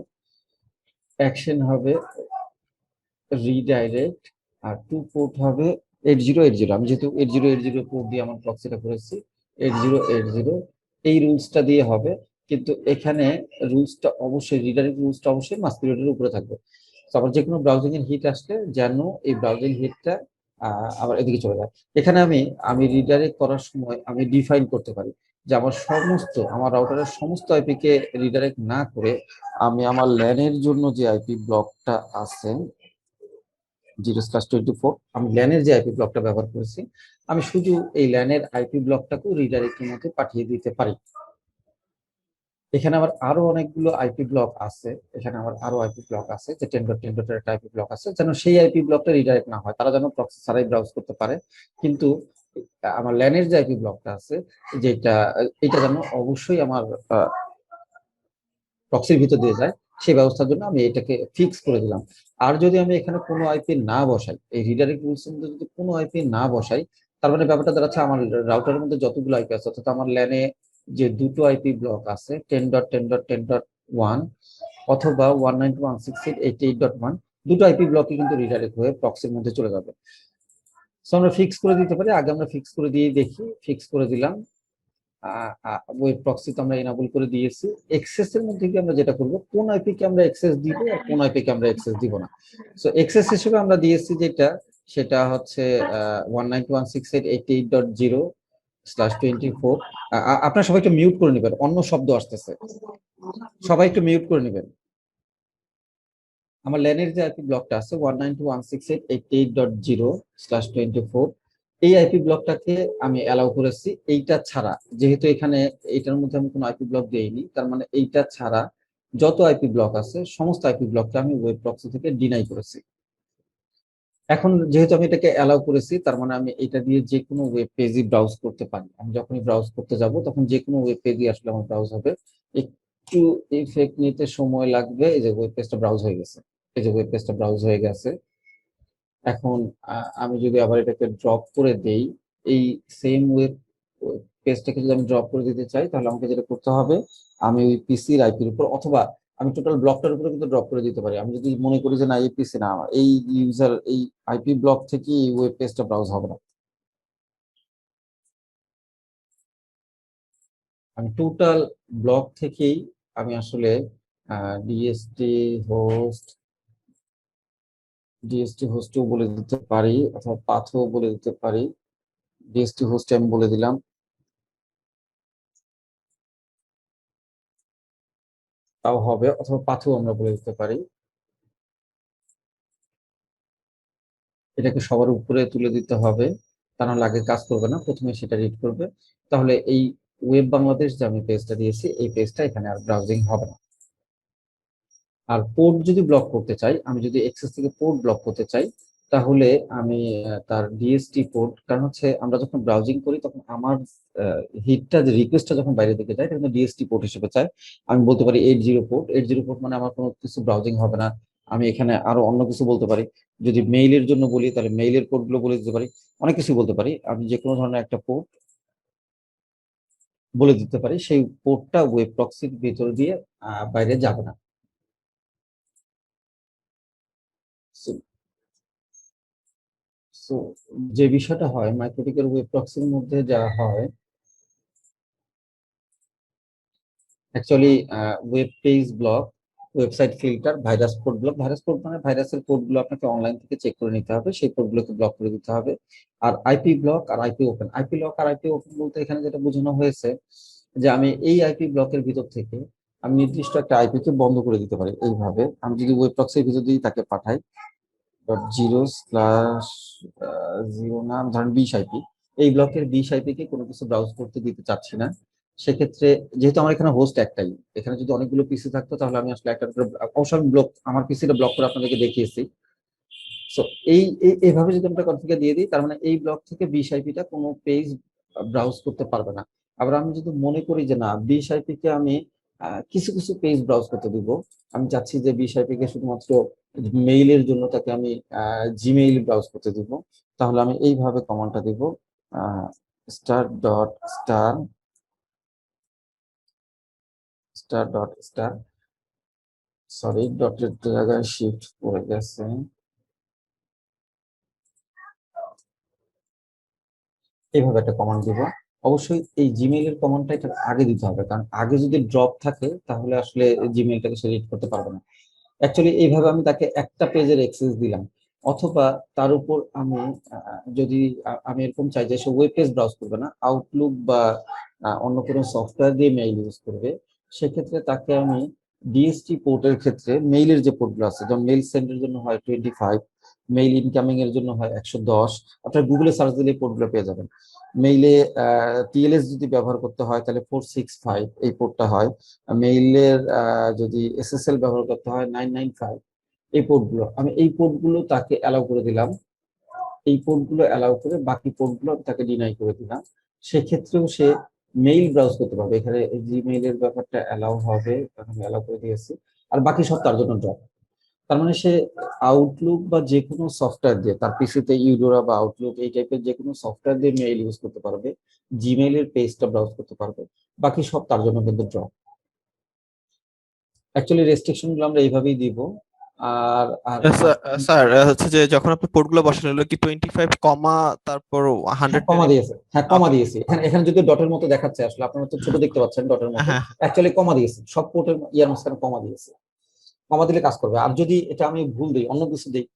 অ্যাকশন হবে রিডাইরেক্ট, আর টু পোর্ট হবে 8080। আমি যেহেতু 8080 পোর্ট দিয়ে আমার প্রক্সিটা করেছি 8080, এই রুলসটা দিয়ে হবে। কিন্তু এখানে রুলসটা অবশ্যই রিডাইরেক্ট রুলসটা অবশ্যই মাস্কিউরেটের উপরে থাকবে। তো আবার যে কোনো ব্রাউজিং এর হিট আসলে যেন এই ব্রাউজিং হিটটা আবার এদিকে চলে যায়। এখানে আমি রিডাইরেক্ট করার সময় আমি ডিফাইন করতে পারি যে আমার রাউটারের সমস্ত আইপি কে রিডাইরেক্ট না করে আমি আমার ল্যানের জন্য যে আইপি ব্লকটা আছে 0/24, আমি ল্যানের যে আইপি ব্লকটা ব্যবহার করেছি আমি শুধু এই ল্যানের আইপি ব্লকটাকেও রিডাইরেক্টের মধ্যে পাঠিয়ে দিতে পারি। এখানে আবার আরো অনেকগুলো আইপি ব্লক আছে, এখানে আবার আরো আইপি ব্লক আছে যে 10.10 একটা আইপি ব্লক আছে, যেন সেই আইপি ব্লকটা রিডাইরেক্ট না হয়, তারা যেন প্রক্সি ছাড়াই ব্রাউজ করতে পারে। কিন্তু আমার ল্যানের যে আইপি ব্লকটা আছে যেটা, এটা যেন অবশ্যই আমার প্রক্সির ভিতর দিয়ে যায়, সেই ব্যবস্থার জন্য আমি এটাকে ফিক্স করে দিলাম। আর যদি আমি এখানে কোনো আইপি না বসাই, এই রিডাইরেক্ট রুলস এর মধ্যে যদি কোনো আইপি না বসাই, তার মানে ব্যাপারটা দাঁড়াচ্ছে আমার রাউটারের মধ্যে যতগুলো আইপি আছে, অর্থাৎ আমার ল্যানে যে দুটো আইপি ব্লক আছে 10.10.10.1 অথবা 192.168.88.1, দুটো আইপি ব্লকে কিন্তু রিডাইরেক্ট হয়ে প্রক্সির মধ্যে চলে যাবে। সো আমরা ফিক্স করে দিতে পারি, আগে আমরা ফিক্স করে দিয়ে দেখি, ফিক্স করে দিলাম, ওয়েব প্রক্সি তো আমরা এনাবল করে দিয়েছি। এক্সেস এর মধ্যে কি আমরা যেটা করব, কোন আইপি কে আমরা অ্যাক্সেস দিব আর কোন আইপি কে আমরা অ্যাক্সেস দিব না। সো অ্যাক্সেস হিসেবে আমরা দিয়েছি যেটা, সেটা হচ্ছে 192.168.88.0/24। আপনারা সবাই একটু মিউট করে নেবেন, অন্য শব্দ আসতেছে, সবাই একটু মিউট করে নেবেন। আমার ল্যানের যে আইপি ব্লকটা আছে 192.168.88.0/24, এই আইপি ব্লকটাকে আমি অ্যালাউ করেছি। এইটা ছাড়া, যেহেতু এখানে এইটার মধ্যে আমি কোনো আইপি ব্লক দেইনি, তার মানে এইটা ছাড়া যত আইপি ব্লক আছে সমস্ত আইপি ব্লকটা আমি ওয়েব প্রক্সি থেকে ডিনাই করেছি। এখন যেহেতু আমি এটাকে অ্যালাউ করেছি, তার মানে আমি এটা দিয়ে যে কোনো ওয়েব পেজই ব্রাউজ করতে পারি। আমি যখনই ব্রাউজ করতে যাব তখন যে কোনো ওয়েব পেজই আসলে আমার ব্রাউজ হবে। একটু ইফেক্ট নিতে সময় লাগবে। এই যে ওয়েব পেজটা ব্রাউজ হয়ে গেছে, এই যে ওয়েব পেজটা ব্রাউজ হয়ে গেছে। এখন আমি যদি আবার এটাকে ড্রপ করে দেই, এই সেম ওয়েব পেজটাকে যদি আমি ড্রপ করে দিতে চাই, তাহলে আমাকে যেটা করতে হবে, আমি ওই পিসির আইপির উপর, অথবা আমি টোটাল ব্লকটার উপরে কিন্তু ড্রপ করে দিতে পারি। আমি যদি মনে করি যে না, এই পিসি না, এই ইউজার এই আইপি ব্লক থেকে ওয়েব পেজটা ব্রাউজ হবে না, আমি টোটাল ব্লক থেকেই আমি আসলে ডিএসটি হোস্ট ডিএসটি হোস্টও বলে দিতে পারি, অথবা পাথও বলে দিতে পারি। ডিএসটি হোস্ট আমি বলে দিলাম, তাও হবে, অথবা পাথও আমরা বলে দিতে পারি। এটাকে সবার উপরে তুলে দিতে হবে, তা নাহলে আগে কাজ করবে না, প্রথমে সেটা রিড করবে। তাহলে এই ওয়েব বাংলাদেশ যে আমি পেজটা দিয়েছি, এই পেজটা এখানে আর ব্রাউজিং হবে না। আর পোর্ট যদি ব্লক করতে চাই, আমি যদি এক্সেস থেকে পোর্ট ব্লক করতে চাই, তাহলে আমি তার ডিএসটি পোর্ট, কারণ হচ্ছে আমরা যখন ব্রাউজিং করি তখন আমার হিটটা, যে রিকোয়েস্টটা যখন বাইরে দিকে যায়, এটা কিন্তু ডিএসটি পোর্ট হিসেবে চাই। আমি বলতে পারি 80 পোর্ট, 80 পোর্ট মানে আমার কোনো কিছু ব্রাউজিং হবে না। আমি এখানে আরো অন্য কিছু বলতে পারি, যদি মেইলের জন্য বলি তাহলে মেইলের পোর্ট গুলো বলে দিতে পারি, অনেক কিছু বলতে পারি। আমি যে কোনো ধরনের একটা পোর্ট বলে দিতে পারি, সেই পোর্টটা ওয়েব প্রক্সির ভিতর দিয়ে বাইরে যাবে না। সো যে বিষয়টা হয় মাইক্রোটিকের ওয়েব প্রক্সির মধ্যে, যা হয় actually web page block, website filter, virus code block. Virus code মানে ভাইরাসের কোডগুলো আপনাকে অনলাইন থেকে চেক করে নিতে হবে, সেই কোডগুলোকে ব্লক করে দিতে হবে। আর আইপি ব্লক আর আইপি ওপেন, আইপি লক আর আইপি ওপেন বলতে এখানে যেটা বোঝানো হয়েছে, যে আমি এই আইপি ব্লকের ভিতর থেকে আমি নির্দিষ্ট একটা আইপি কে বন্ধ করে দিতে পারি। এইভাবে আমি যদি ওয়েব প্রক্সির ভিতর দিয়ে তাকে পাঠাই, .0/0 নাম ধরেন 20 আইপি, এই ব্লকের 20 আইপি কে কোনো কিছু ব্রাউজ করতে দিতে চাচ্ছি না। সেক্ষেত্রে যেহেতু আমার এখানে হোস্ট একটাই, এখানে যদি অনেকগুলো পিসি থাকতো তাহলে আমি আসলে একটা করে অবশ্য আমি ব্লক, আমার পিসিটা ব্লক করে আপনাদেরকে দেখিয়েছি। সো এইভাবে যদি আমরা কনফিগার দিয়ে দিই, তার মানে এই ব্লক থেকে 20 আইপিটা কোনো পেজ ব্রাউজ করতে পারবে না। আবার আমি যদি মনে করি যে না, 20 আইপি কে আমি কিছু কিছু পেজ ব্রাউজ করতে দিব, আমি চাচ্ছি যে 20 আইপি কে শুধুমাত্র মেইলের জন্য তাকে আমি জিমেইল ব্রাউজ করতে দিব, তাহলে আমি এইভাবে কমান্ডটা দিব, star dot star star dot star, sorry ডটের জায়গায় শিফট পড়ে গেছে, এইভাবে একটা কমান্ড দিব। অবশ্যই এই জিমেইলের কমান্ডটা এটা আগে দিতে হবে, কারণ আগে যদি ড্রপ থাকে তাহলে আসলে জিমেইলটাকে সে রিড করতে পারবে না। অ্যাকচুয়ালি এইভাবে আমি তাকে একটা পেজের অ্যাক্সেস দিলাম, অথবা তার উপর আমি যদি আমি এরকম চাই যে সে ওয়েব পেজ ব্রাউজ করবে না, আউটলুক বা অন্য কোনো সফটওয়্যার দিয়ে মেইল ইউজ করবে, সেক্ষেত্রে তাকে আমি ডিএসটি পোর্টের ক্ষেত্রে মেইলের যে পোর্টগুলো আছে, যেমন মেইল সেন্ডের জন্য হয় 25, মেইল ইনকামিং এর জন্য হয় 110, আপনার গুগলে সার্চ দিলে পোর্টগুলো পেয়ে যাবেন। মেইলে টিএলএস যদি ব্যবহার করতে হয় তাহলে 465 এই পোর্টটা হয়, মেইলের যদি এসএসএল ব্যবহার করতে হয় 995। এই পোর্টগুলো আমি তাকে অ্যালাউ করে দিলাম, এই পোর্টগুলো অ্যালাউ করে বাকি পোর্টগুলো তাকে ডিনাই করে দিলাম। সেক্ষেত্রেও সে মেইল ব্রাউজ করতে পারবে, এখানে জিমেইলের ব্যাপারটা অ্যালাউ হবে, আমি অ্যালাউ করে দিয়েছি। আর বাকি সব তার জন্য ড্রপ। তার মানে সে আউটলুক বা যে কোনো সফটওয়্যার দিয়ে, তার পিসিতে ইউডোরা বা আউটলুক এই টাইপের যে কোনো সফটওয়্যার দিয়ে মেইল ইউজ করতে পারবে, জিমেইলের পেজটা ব্রাউজ করতে পারবে, বাকি সব তার জন্য কিন্তু ড্রপ। অ্যাকচুয়ালি রেস্ট্রিকশন গুলো আমরা এইভাবেই দিব। আর আর স্যার হচ্ছে যে যখন আপনি পোর্টগুলো বসালেন হলো কি 25 কমা তারপর 100 কমা দিয়েছে, হ্যাঁ কমা দিয়েছি, এখানে এখানে যদি ডটের মতো দেখাচ্ছে, আসলে আপনারা তো ছোট দেখতে পাচ্ছেন ডটের মতো, হ্যাঁ অ্যাকচুয়ালি কমা দিয়েছি, সব পোর্টের ইয়ার মাঝখানে কমা দিয়েছি। কমা দিলে কাজ করবে। আর যদি এটা আমি ভুল দিই, অন্য কিছু দিই,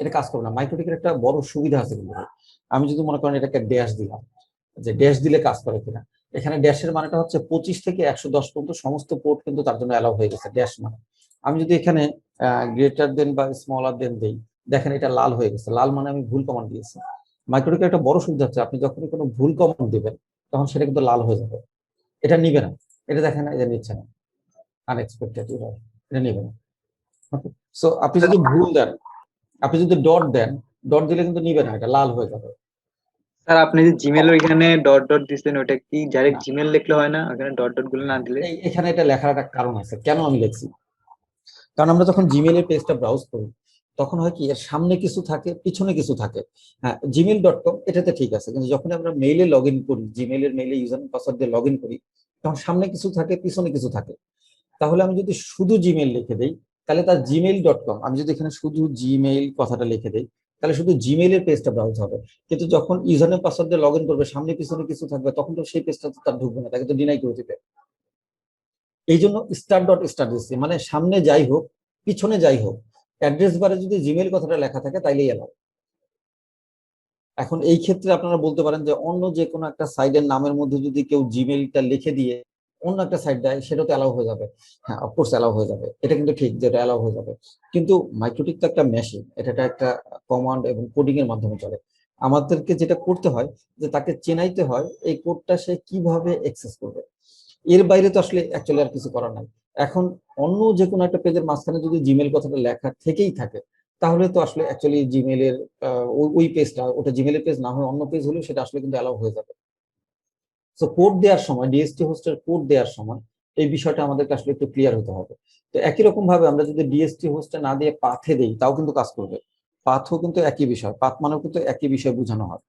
এটা কাজ করবে না। মাইক্রোটিকের একটা বড় সুবিধা আছে কিন্তু ভাই। আমি যদি মনে করেন এটাকে ড্যাশ দিলাম, যে ড্যাশ দিলে কাজ করে কিনা, এখানে ড্যাশের মানেটা হচ্ছে 25 থেকে 110 পর্যন্ত সমস্ত পোর্ট কিন্তু তার জন্য অ্যালাউ হয়ে গেছে ড্যাশ মানে। আমি যদি এখানে গ্রেটার দেন বা স্মলার দেন দেই, দেখেন এটা লাল হয়ে গেছে, লাল মানে আমি ভুল কমান্ড দিয়েছি। মাইক্রোটিকের একটা বড় সুবিধা হচ্ছে, আপনি যখনই কোনো ভুল কমান্ড দিবেন তখন সেটা কিন্তু লাল হয়ে যাবে, এটা নিবে না। এটা দেখেন, এটা নিচ্ছে না, আনএক্সপেক্টেড, এটা নিবে না। সো আপনি যদি ভুল দেন, আপনি যদি ডট দেন, ডট দিলে কিন্তু নিবে না, এটা লাল হয়ে যাবে। স্যার আপনি যে জিমেল ওইখানে ডট ডট দিচ্ছেন, ওটা কি ডাইরেক্ট না, জিমেল লিখলে হয় না ওখানে ডট ডট গুলো না দিলে? এখানে এটা লেখার একটা কারণ আছে, কেন আমি লিখছি, কারণ আমরা যখন জিমেইলের পেজটা ব্রাউজ করি, তখন হয় কি এর সামনে কিছু থাকে পিছনে কিছু থাকে। হ্যাঁ, gmail.com এটাতে ঠিক আছে, কিন্তু যখন আমরা মেইলে লগ ইন করি, জিমেইলের মেইলে ইউজার পাসওয়ার্ড দিয়ে লগ ইন করি, তখন সামনে কিছু থাকে পিছনে কিছু থাকে। তাহলে আমি যদি শুধু জিমেইল লিখে দেই, তাহলে তার gmail.com, আমি যদি এখানে শুধু জিমেইল কথাটা লিখে দেই, তাহলে শুধু জিমেইলের পেজটা ব্রাউজ হবে। কিন্তু যখন ইউজার নেম পাসওয়ার্ড দিয়ে লগ ইন করবে, সামনে পিছনে কিছু থাকবে, তখন তো সেই পেজটা তার ঢুকবে না, তাকে তো ডিনাই করে দিবে। এই জন্য স্টার দিচ্ছি, মানে সামনে যাই হোক পিছনে যাই হোক, অ্যাড্রেস বারে যদি জিমেইল কথাটা লেখা থাকে তাইলেই এলাও। এখন এই ক্ষেত্রে আপনারা বলতে পারেন যে অন্য যে কোনো একটা সাইটের নামের মধ্যে যদি কেউ জিমেইলটা লিখে দিয়ে অন্য একটা সাইট দেয়, সেটা তো অ্যালাউ হয়ে যাবে। হ্যাঁ, অফকোর্স অ্যালাউ হয়ে যাবে, এটা কিন্তু ঠিক যে এটা অ্যালাউ হয়ে যাবে। কিন্তু মাইক্রোটিক তো একটা মেশিন, এটা একটা কমান্ড এবং কোডিং এর মাধ্যমে চলে। আমাদেরকে যেটা করতে হয় যে তাকে চেনাইতে হয় এই কোডটা সে কিভাবে অ্যাক্সেস করবে। এর বাইরে তো আসলে অ্যাকচুয়ালি আর কিছু করার নাই। এখন অন্য যে কোনো একটা পেজের মাঝখানে যদি জিমেইল কথাটা লেখা থেকেই থাকে, তাহলে তো আসলে অ্যাকচুয়ালি জিমেইলের ওই পেজটা, ওটা জিমেইলের পেজ না হয় অন্য পেজ হলেও সেটা আসলে কিন্তু অ্যালাউ হয়ে যাবে। সো কোড দেওয়ার সময়, ডিএসটি হোস্টের কোড দেওয়ার সময় এই বিষয়টা আমাদেরকে আসলে একটু ক্লিয়ার হতে হবে। তো একই রকম ভাবে আমরা যদি ডিএসটি হোস্টে না দিয়ে পাথে দেই, তাও কিন্তু কাজ করবে। পাথও কিন্তু একই বিষয়, পাথ মানেও কিন্তু একই বিষয় বোঝানো হয়,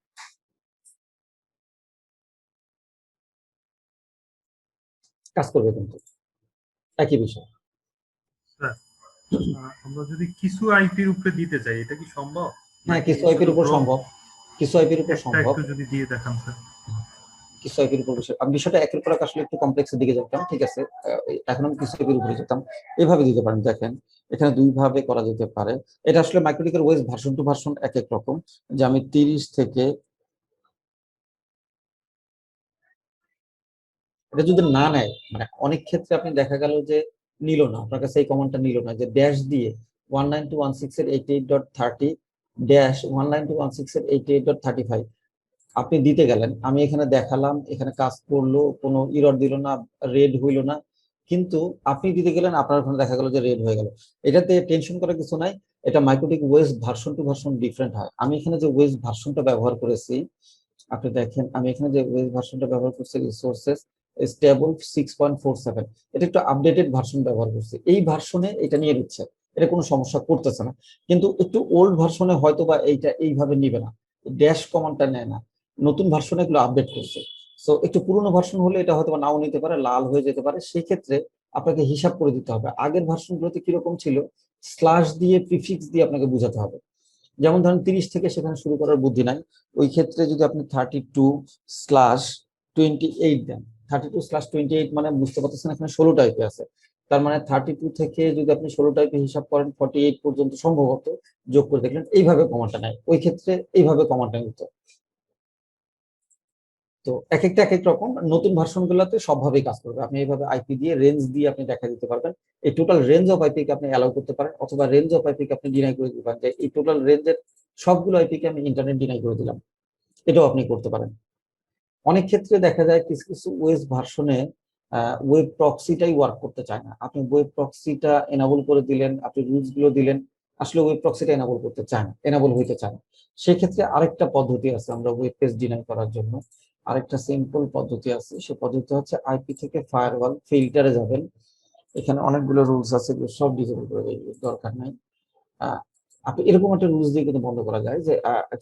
কাজ করবে কিন্তু একই বিষয়। স্যার, আমরা যদি কিছু আইপির উপরে দিতে চাই, এটা কি সম্ভব? হ্যাঁ, নাকি কিছু আইপির উপর শুধু সম্ভব, কিছু আইপির উপর একটা সম্ভব। একটু যদি দিয়ে দেখান স্যার। কিছু আইপির উপর বিষয়, আমি বিষয়টা একের পর এক আসলে একটু কমপ্লেক্সের দিকে যেতাম, ঠিক আছে। এখন আমি কিছু আইপির উপরে যেতাম। এভাবে দিতে পারেন, দেখেন এখানে দুই ভাবে করা যেতে পারে। এটা আসলে মাইক্রোটিকের ওয়েস ভার্সন টু ভার্সন এক এক রকম। যে আমি 30 থেকে, এটা যদি না নেয়, মানে অনেক ক্ষেত্রে আপনি দেখা গেল যে নিল না, আপনার কাছে এই কমান্ডটা নিল না, যে ড্যাশ দিয়ে 192.168.30 ড্যাশ 192.168.35 আপনি দিতে গেলেন, আমি এখানে দেখালাম, এখানে কাজ করলো, কোনো ইরর দিল না, রেড হইল না, কিন্তু আপনি দিতে গেলেন, আপনার ওখানে দেখা গেল যে রেড হয়ে গেল। এটাতে টেনশন করার কিছু নাই। এটা মাইক্রোটিক ওয়েস ভার্সন টু ভার্সন ডিফারেন্ট হয়। আমি এখানে যে ওয়েস ভার্সনটা ব্যবহার করেছি, আপনি দেখেন আমি এখানে যে ওয়েস ভার্সনটা ব্যবহার করছি, রিসোর্সেস স্টেবল 6.47, এটা একটু আপডেটেড ভার্সন ব্যবহার করছি। এই ভার্সনে এটা নিয়ে নিচ্ছে, এটা কোনো সমস্যা করতেছে না। কিন্তু একটু ওল্ড ভার্সনে হয়তো বা এইটা এইভাবে নিবে না, ড্যাশ কমান্ডটা নেয় না। নতুন ভার্সনে এগুলো আপডেট করছে। সো একটু পুরোনো ভার্সন হলে এটা হয়তো নাও নিতে পারে, লাল হয়ে যেতে পারে। সেই ক্ষেত্রে আপনাকে হিসাব করে দিতে হবে আগের ভার্সনগুলোতে কিরকম ছিল, স্ল্যাশ দিয়ে প্রিফিক্স দিয়ে আপনাকে বোঝাতে হবে। যেমন ধরেন 30 থেকে সেখানে শুরু করার বুদ্ধি নাই, ওই ক্ষেত্রে যদি আপনি 32/28 দেন, 32/28 মানে বুঝতে পারতেছেন এখানে 16 টাইপে আছে। তার মানে 32 থেকে যদি আপনি 16 টাইপে হিসাব করেন 48 পর্যন্ত সম্ভবত যোগ করে দেখলেন, এইভাবে কমাটা নেয়। ওই ক্ষেত্রে এইভাবে কমাটা নিত। তো এক একটা এক এক রকম, নতুন ভার্সন গুলোতে সবভাবেই কাজ করবে। আপনি এইভাবে আইপি দিয়ে রেঞ্জ দিয়ে আপনি দেখা দিতে পারবেন। এই টোটাল রেঞ্জ অফ আইপি কে আপনি অ্যালাউ করতে পারেন, অথবা রেঞ্জ অফ আইপি কে আপনি ডিনাই করে দিতে পারেন, যে এই টোটাল রেঞ্জের সবগুলো আইপি কে আমি ইন্টারনেট ডিনাই করে দিলাম। এটাও আপনি করতে পারেন। অনেক ক্ষেত্রে দেখা যায় কিছু কিছু ওয়েব ভার্সনে ওয়েব প্রক্সিটাই ওয়ার্ক করতে চায় না। আপনি ওয়েব প্রক্সিটা এনাবল করে দিলেন, আপনি রুলস গুলো দিলেন, আসলে ওয়েব প্রক্সিটা এনাবল করতে চায় না, এনাবল হইতে চায় না। সেক্ষেত্রে আরেকটা পদ্ধতি আছে আমরা ওয়েব পেজ ডিনাই করার জন্য, আরেকটা সিম্পল পদ্ধতি আছে। সে পদ্ধতি হচ্ছে আইপি থেকে ফায়ারওয়াল ফিল্টারে যাবেন। এখানে অনেকগুলো রুলস আছে, সব ডিসেবল করে দেওয়ার দরকার নাই। আপনি এরকম একটা রুলস দিয়ে কিন্তু বন্ধ করা যায় যে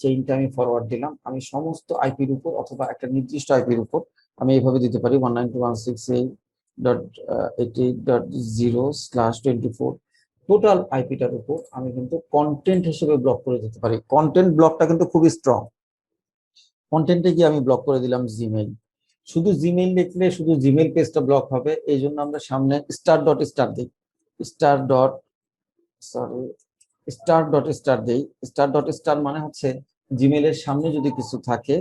চেইনটা আমি ফরওয়ার্ড দিলাম, আমি সমস্ত আইপির উপর অথবা একটা নির্দিষ্ট আইপির উপর আমি এইভাবে দিতে পারি 192.168.88.0/24 টোটাল আইপিটার উপর আমি কিন্তু কন্টেন্ট হিসেবে ব্লক করে দিতে পারি। কন্টেন্ট ব্লকটা কিন্তু খুবই স্ট্রং। কন্টেন্টে গিয়ে আমি ব্লক করে দিলাম জিমেইল। শুধু জিমেইল লিখলে শুধু জিমেইল পেজটা ব্লক হবে, এই জন্য আমরা সামনে স্টার দিই, স্টার ডট সরি স্টার দেই। স্টার মানে হচ্ছে জিমেইলের সামনে যদি কিছু থাকে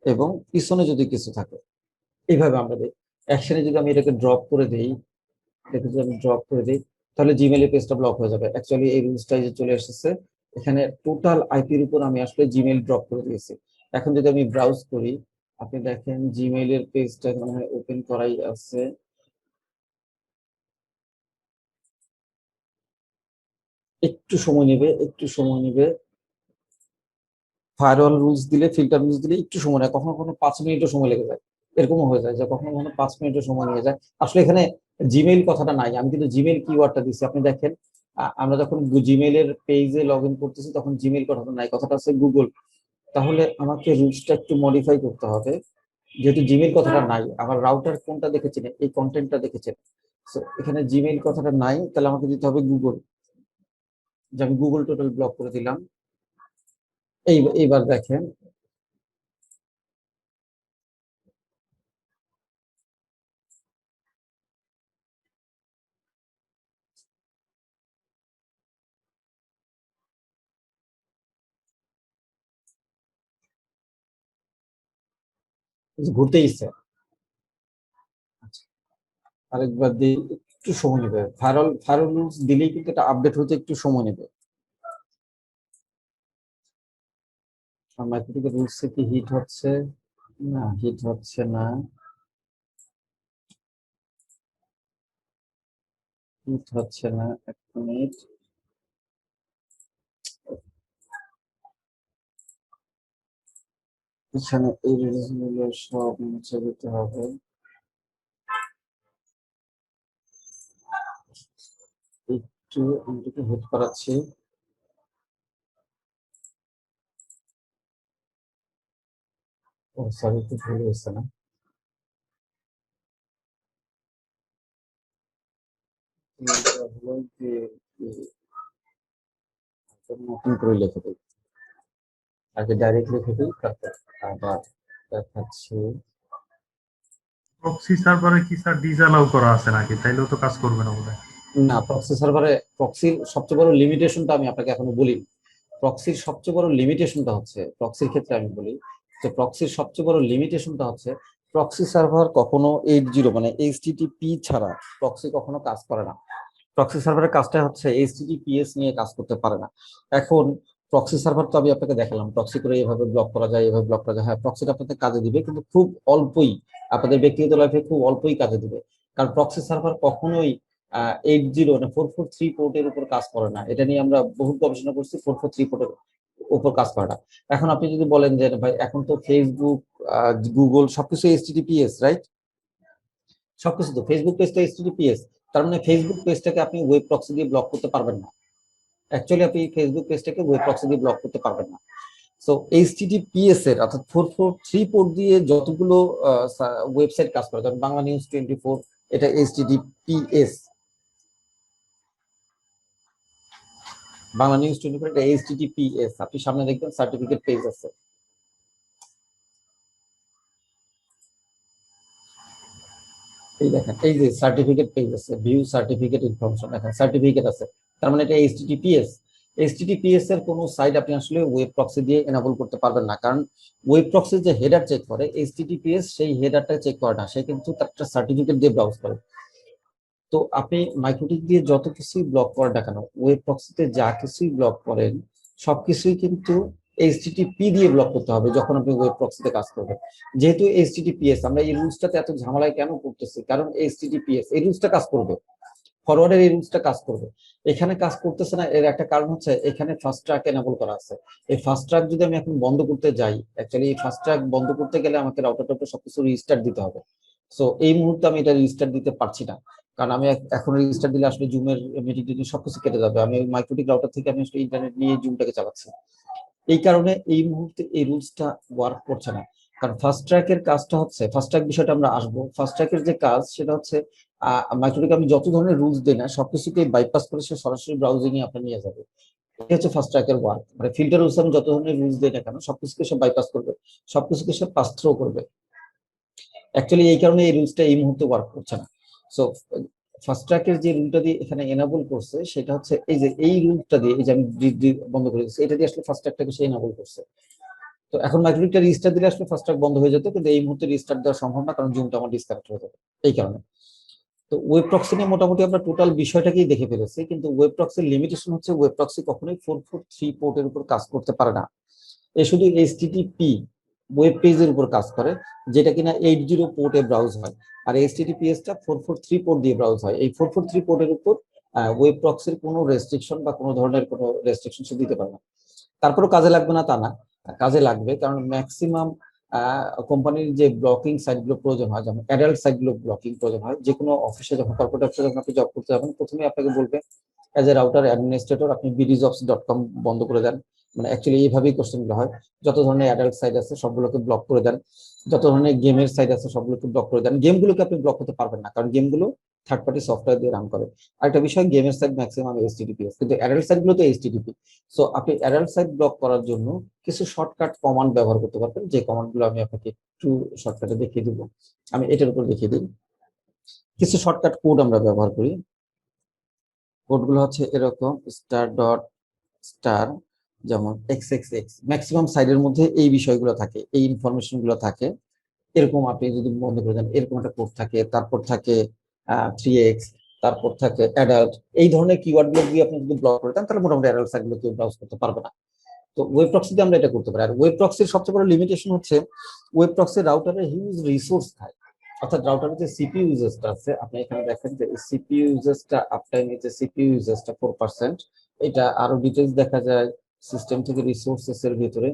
এবং পিছনে যদি কিছু থাকে, এইভাবে আমরা দিই। অ্যাকশনে যদি আমি এটাকে ড্রপ করে দেই, এটাকে যদি আমি ড্রপ করে দিই, তাহলে জিমেইলের পেজটা ব্লক হয়ে যাবে। অ্যাকচুয়ালি এই রুলসটা যে চলে এসেছে, এখানে টোটাল আইপির উপর আমি আসলে জিমেইল ড্রপ করে দিয়েছি। এখন যদি আমি ব্রাউজ করি, আপনি দেখেন জিমেইলের পেজটা এখানে ওপেন করাই আছে। একটু সময় নেবে, একটু সময় নেবে। ফায়ারওয়াল রুলস দিলে, ফিল্টার রুলস দিলে একটু সময় নেয়, কখনো কখনো 5 মিনিটও সময় লেগে যায়। এরকমও হয়ে যায় যে কখনো কখনো 5 মিনিটও সময় নিয়ে যায়। আসলে এখানে জিমেইল কথাটা নাই, আমি কিন্তু জিমেইল কিওয়ার্ডটা দিচ্ছি। আপনি দেখেন আমরা যখন জিমেইলের পেজে লগ ইন করতেছি তখন জিমেইল কথাটা নাই, কথাটা আছে গুগল। তাহলে আমাকে রুলসটা একটু মডিফাই করতে হবে, যেহেতু জিমেইল কথাটা নাই, আমার রাউটার কোনটা দেখেছেন, এই কন্টেন্টটা দেখেছেন, সো এখানে জিমেইল কথাটা নাই, তাহলে আমাকে দিতে হবে গুগল। যে আমি গুগল টোটাল ব্লক করে দিলাম। এইবার দেখেন ঘুরতে ইচ্ছে। আচ্ছা, আরেকবার দিই, একটু সময় নেবে। ফায়ারওয়াল রুলস দিলেই কিন্তু এটা আপডেট হতে একটু সময় নেবে। মাইক্রোটিকের রুলস কি হিট হচ্ছে? না, হিট হচ্ছে না। হিট হচ্ছে না, এক মিনিট। এখানে এই রুলস গুলো সব মুছে দিতে হবে। একটু আমি একটু হিট করাচ্ছি। ও সরি, একটু ভুল হয়েছে না? এটা হলো যে নতুন করে লিখে দিই, আগে ডাইরেক্ট লিখে দিই, তারপর আবার দেখাচ্ছি। প্রক্সি সার্ভারে কি স্যার ডিসঅ্যালাউ করা আছে নাকি? তাইলেও তো কাজ করবে না বোধহয়। না, প্রক্সি সার্ভারে প্রক্সির সবচেয়ে বড় লিমিটেশনটা আমি আপনাকে এখনো বলি। প্রক্সির সবচেয়ে বড় লিমিটেশনটা হচ্ছে, প্রক্সির ক্ষেত্রে আমি বলি যে প্রক্সির সবচেয়ে বড় লিমিটেশনটা হচ্ছে প্রক্সি সার্ভার কখনো 80 মানে এইচটিটিপি ছাড়া প্রক্সি কখনো কাজ করে না। প্রক্সি সার্ভারের কাজটা হচ্ছে এইচটিটিপিএস নিয়ে কাজ করতে পারে না। এখন প্রক্সি সার্ভার তো আমি আপনাকে দেখালাম প্রক্সি করে এভাবে ব্লক করা যায়, এভাবে ব্লক করা যায়। হ্যাঁ, প্রক্সিটা আপনাদের কাজে দিবে, কিন্তু খুব অল্পই, আপনাদের ব্যক্তিগত লাইফে খুব অল্পই কাজে দিবে। কারণ প্রক্সি সার্ভার কখনোই 80 মানে 443 পোর্টের উপর কাজ করে না। এটা নিয়ে আমরা বহু গবেষণা করছি, 443 পোর্টের উপর কাজ করে না। এখন আপনি যদি বলেন যে ভাই এখন তো ফেসবুক, গুগল সবকিছু এইচটিটিপিএস, রাইট? সবকিছু তো ফেসবুক পেজটা এইচটিটিপিএস, তার মানে ফেসবুক পেজটাকে আপনি ওয়েব প্রক্সি দিয়ে ব্লক করতে পারবেন না। অ্যাকচুয়ালি আপনি ফেসবুক পেজটাকে ওয়েব প্রক্সি দিয়ে ব্লক করতে পারবেন না। সো এইচটিটিপিএস এর অর্থাৎ 443 পোর্ট দিয়ে যতগুলো ওয়েবসাইট কাজ করে, যেমন বাংলা নিউজ 24, এটা এইচটিটিপিএস। বাংলা নিউজ 24 এটা এইচটিটিপিএস। আপনি সামনে দেখবেন সার্টিফিকেট পেজ আছে, এই দেখেন, এই যে সার্টিফিকেট পেজ আছে, ভিউ সার্টিফিকেট ইনফরমেশন, দেখেন সার্টিফিকেট আছে, তার মানে এটা এইচটিটিপিএস। এইচটিটিপিএস এর কোনো সাইট আপনি আসলে ওয়েব প্রক্সি দিয়ে এনাবল করতে পারবেন না, কারণ ওয়েব প্রক্সি যে হেডার চেক করে, এইচটিটিপিএস সেই হেডারটা চেক করে না, সে কিন্তু তার একটা সার্টিফিকেট দিয়ে ব্রাউজ করে। তো আপনি মাইক্রোটিক দিয়ে যত কিছুই ব্লক করেন না কেন, ওয়েব প্রক্সিতে যা কিছুই ব্লক করেন সবকিছুই কিন্তু এইচটিটিপি দিয়ে ব্লক করতে হবে যখন আপনি ওয়েব প্রক্সিতে কাজ করবেন। যেহেতু এইচটিটিপিএস, আমরা এই রুলসটাতে এত ঝামেলায় কেন করতেছি, কারণ এইচটিটিপিএস এই রুলসটা কাজ করবে, ফরওয়ার্ডের এই রুলসটা কাজ করবে। এখানে কাজ করতেছে না, এর একটা কারণ হচ্ছে এখানে ফাস্ট ট্র্যাক এনেবল করা আছে। এই ফাস্ট ট্র্যাক যদি আমি এখন বন্ধ করতে যাই, অ্যাকচুয়ালি এই ফাস্ট ট্র্যাক বন্ধ করতে গেলে আমাকে রাউটার টাউটার সবকিছু রিস্টার্ট দিতে হবে। সো এই মুহূর্তে আমি এটা রিস্টার্ট দিতে পারছি না, কারণ আমি এখন রিস্টার্ট দিলে আসলে জুমের মিটিং টিটিং সবকিছু কেটে যাবে। আমি মাইক্রোটিক রাউটার থেকে আমি আসলে ইন্টারনেট নিয়ে জুমটাকে চালাচ্ছি, এই কারণে এই মুহূর্তে এই রুলসটা ওয়ার্ক করছে না। কারণ ফাস্ট ট্র্যাকের কাজটা হচ্ছে, ফাস্ট ট্র্যাক বিষয়টা আমরা আসবো, ফাস্ট ট্র্যাকের যে কাজ সেটা হচ্ছে মাইক্রোটিক আমি যত ধরনের রুলস দিই না সবকিছুকে বাইপাস করে সে সরাসরি ব্রাউজিং এ আপনার নিয়ে যাবে। এটা হচ্ছে ফাস্ট ট্র্যাকের ওয়ার্ক, মানে ফিল্টার রুলস আমি যত ধরনের রুলস দিই না কেন সবকিছুকে সে বাইপাস করবে, সবকিছুকে সে পাস থ্রো করবে। অ্যাকচুয়ালি এই কারণে এই রুলসটা এই মুহূর্তে ওয়ার্ক করছে না। সো ফাস্ট ট্র্যাকের যে রুলটা দিয়ে এখানে এনাবল করছে সেটা হচ্ছে এই যে এই রুলটা দিয়ে, এই যে আমি বন্ধ করে দিচ্ছি, এটা দিয়ে আসলে ফাস্ট ট্র্যাকটাকে সে এনাবল করছে। তো এখন মাইক্রোটিকটা রিস্টার্ট দিলে আসলে ফাস্ট ট্র্যাক বন্ধ হয়ে যেত, কিন্তু এই মুহূর্তে রিস্টার্ট দেওয়া সম্ভব না, কারণ জুমটা আমার ডিসকানেক্ট হয়ে যাবে এই কারণে। তো ওয়েব প্রক্সি নিয়ে মোটামুটি আমরা টোটাল বিষয়টাকেই দেখে ফেলেছি, কিন্তু ওয়েব প্রক্সির লিমিটেশন হচ্ছে ওয়েব প্রক্সি কখনোই 443 পোর্টের উপর কাজ করতে পারে না। এ শুধু এইচটিটিপি ওয়েব পেজের উপর কাজ করে, যেটা কিনা 80 পোর্টে ব্রাউজ হয়, আর এইচটিটিপিএস টা 443 পোর্ট দিয়ে ব্রাউজ হয়। এই 443 পোর্টের উপর ওয়েব প্রক্সির কোনো রেস্ট্রিকশন বা কোনো ধরনের কোনো রেস্ট্রিকশন সে দিতে পারে না। তারপরেও কাজে লাগবে না তা না, কাজে লাগবে, কারণ ম্যাক্সিমাম কোম্পানির যে ব্লকিং সাইটগুলো প্রয়োজন হয়, যেমন অ্যাডাল্ট সাইটগুলো ব্লকিং প্রয়োজন হয়, যে কোনো অফিসে যখন কর্পোরেট অফিসে যখন আপনি জব করতে যাবেন, প্রথমে আপনাকে বলবে অ্যাজ এ রাউটার অ্যাডমিনিস্ট্রেটর আপনি bdjobs.com বন্ধ করে দেন। মানে অ্যাকচুয়ালি এইভাবেই কোশ্চেনগুলো হয়। যত ধরনের অ্যাডাল্ট সাইট আছে সবগুলোকে ব্লক করে দেন, যত ধরনের গেমের সাইট আছে সবগুলোকে ব্লক করে দেন। গেমগুলোকে আপনি ব্লক করতে পারবেন না, কারণ গেমগুলো থার্ড পার্টি সফটওয়্যার দিয়ে রান করে। আরেকটা বিষয়, গেমের সাইট ম্যাক্সিমাম HTTPS, কিন্তু অ্যাডাল্ট সাইটগুলো তো HTTP। সো আপনি অ্যাডাল্ট সাইট ব্লক করার জন্য কিছু শর্টকাট কমান্ড ব্যবহার করতে পারবেন, যে কমান্ডগুলো আমি আপনাকে একটু শর্টকাটে দেখিয়ে দিব। আমি এটার উপর দেখিয়ে দিই। কিছু শর্টকাট কোড আমরা ব্যবহার করি। কোডগুলো হচ্ছে এরকম *.* যেমন XXX, ম্যাক্সিমাম সাইডের মধ্যে এই বিষয়গুলো থাকে, এই ইনফরমেশন গুলো থাকে। এরকম আপনি যদি বন্ধ করে দেন, এরকম একটা কোড থাকে, তারপর থাকে 3x, তারপর থাকে অ্যাডাল্ট। এই ধরনের কিওয়ার্ড গুলো দিয়ে আপনি যদি ব্লক করে দেন, তাহলে মোটামুটি অ্যাডাল্ট সাইট গুলো কেউ ব্রাউজ করতে পারবে না। তো ওয়েব প্রক্সিতে আমরা এটা করতে পারি। আর ওয়েব প্রক্সির সবচেয়ে বড় লিমিটেশন হচ্ছে ওয়েব প্রক্সি রাউটারে হিউজ রিসোর্স খায়। অর্থাৎ রাউটারে যে সিপিইউ ইউজেসটা আছে, আপনি এখানে দেখেন যে সিপিইউ ইউজেসটা আপটাইম যে সিপিইউ ইউজেসটা 4%। এটা আরো ডিটেইলস দেখা যায় সিস্টেম থেকে রিসোর্সেস এর ভিতরে।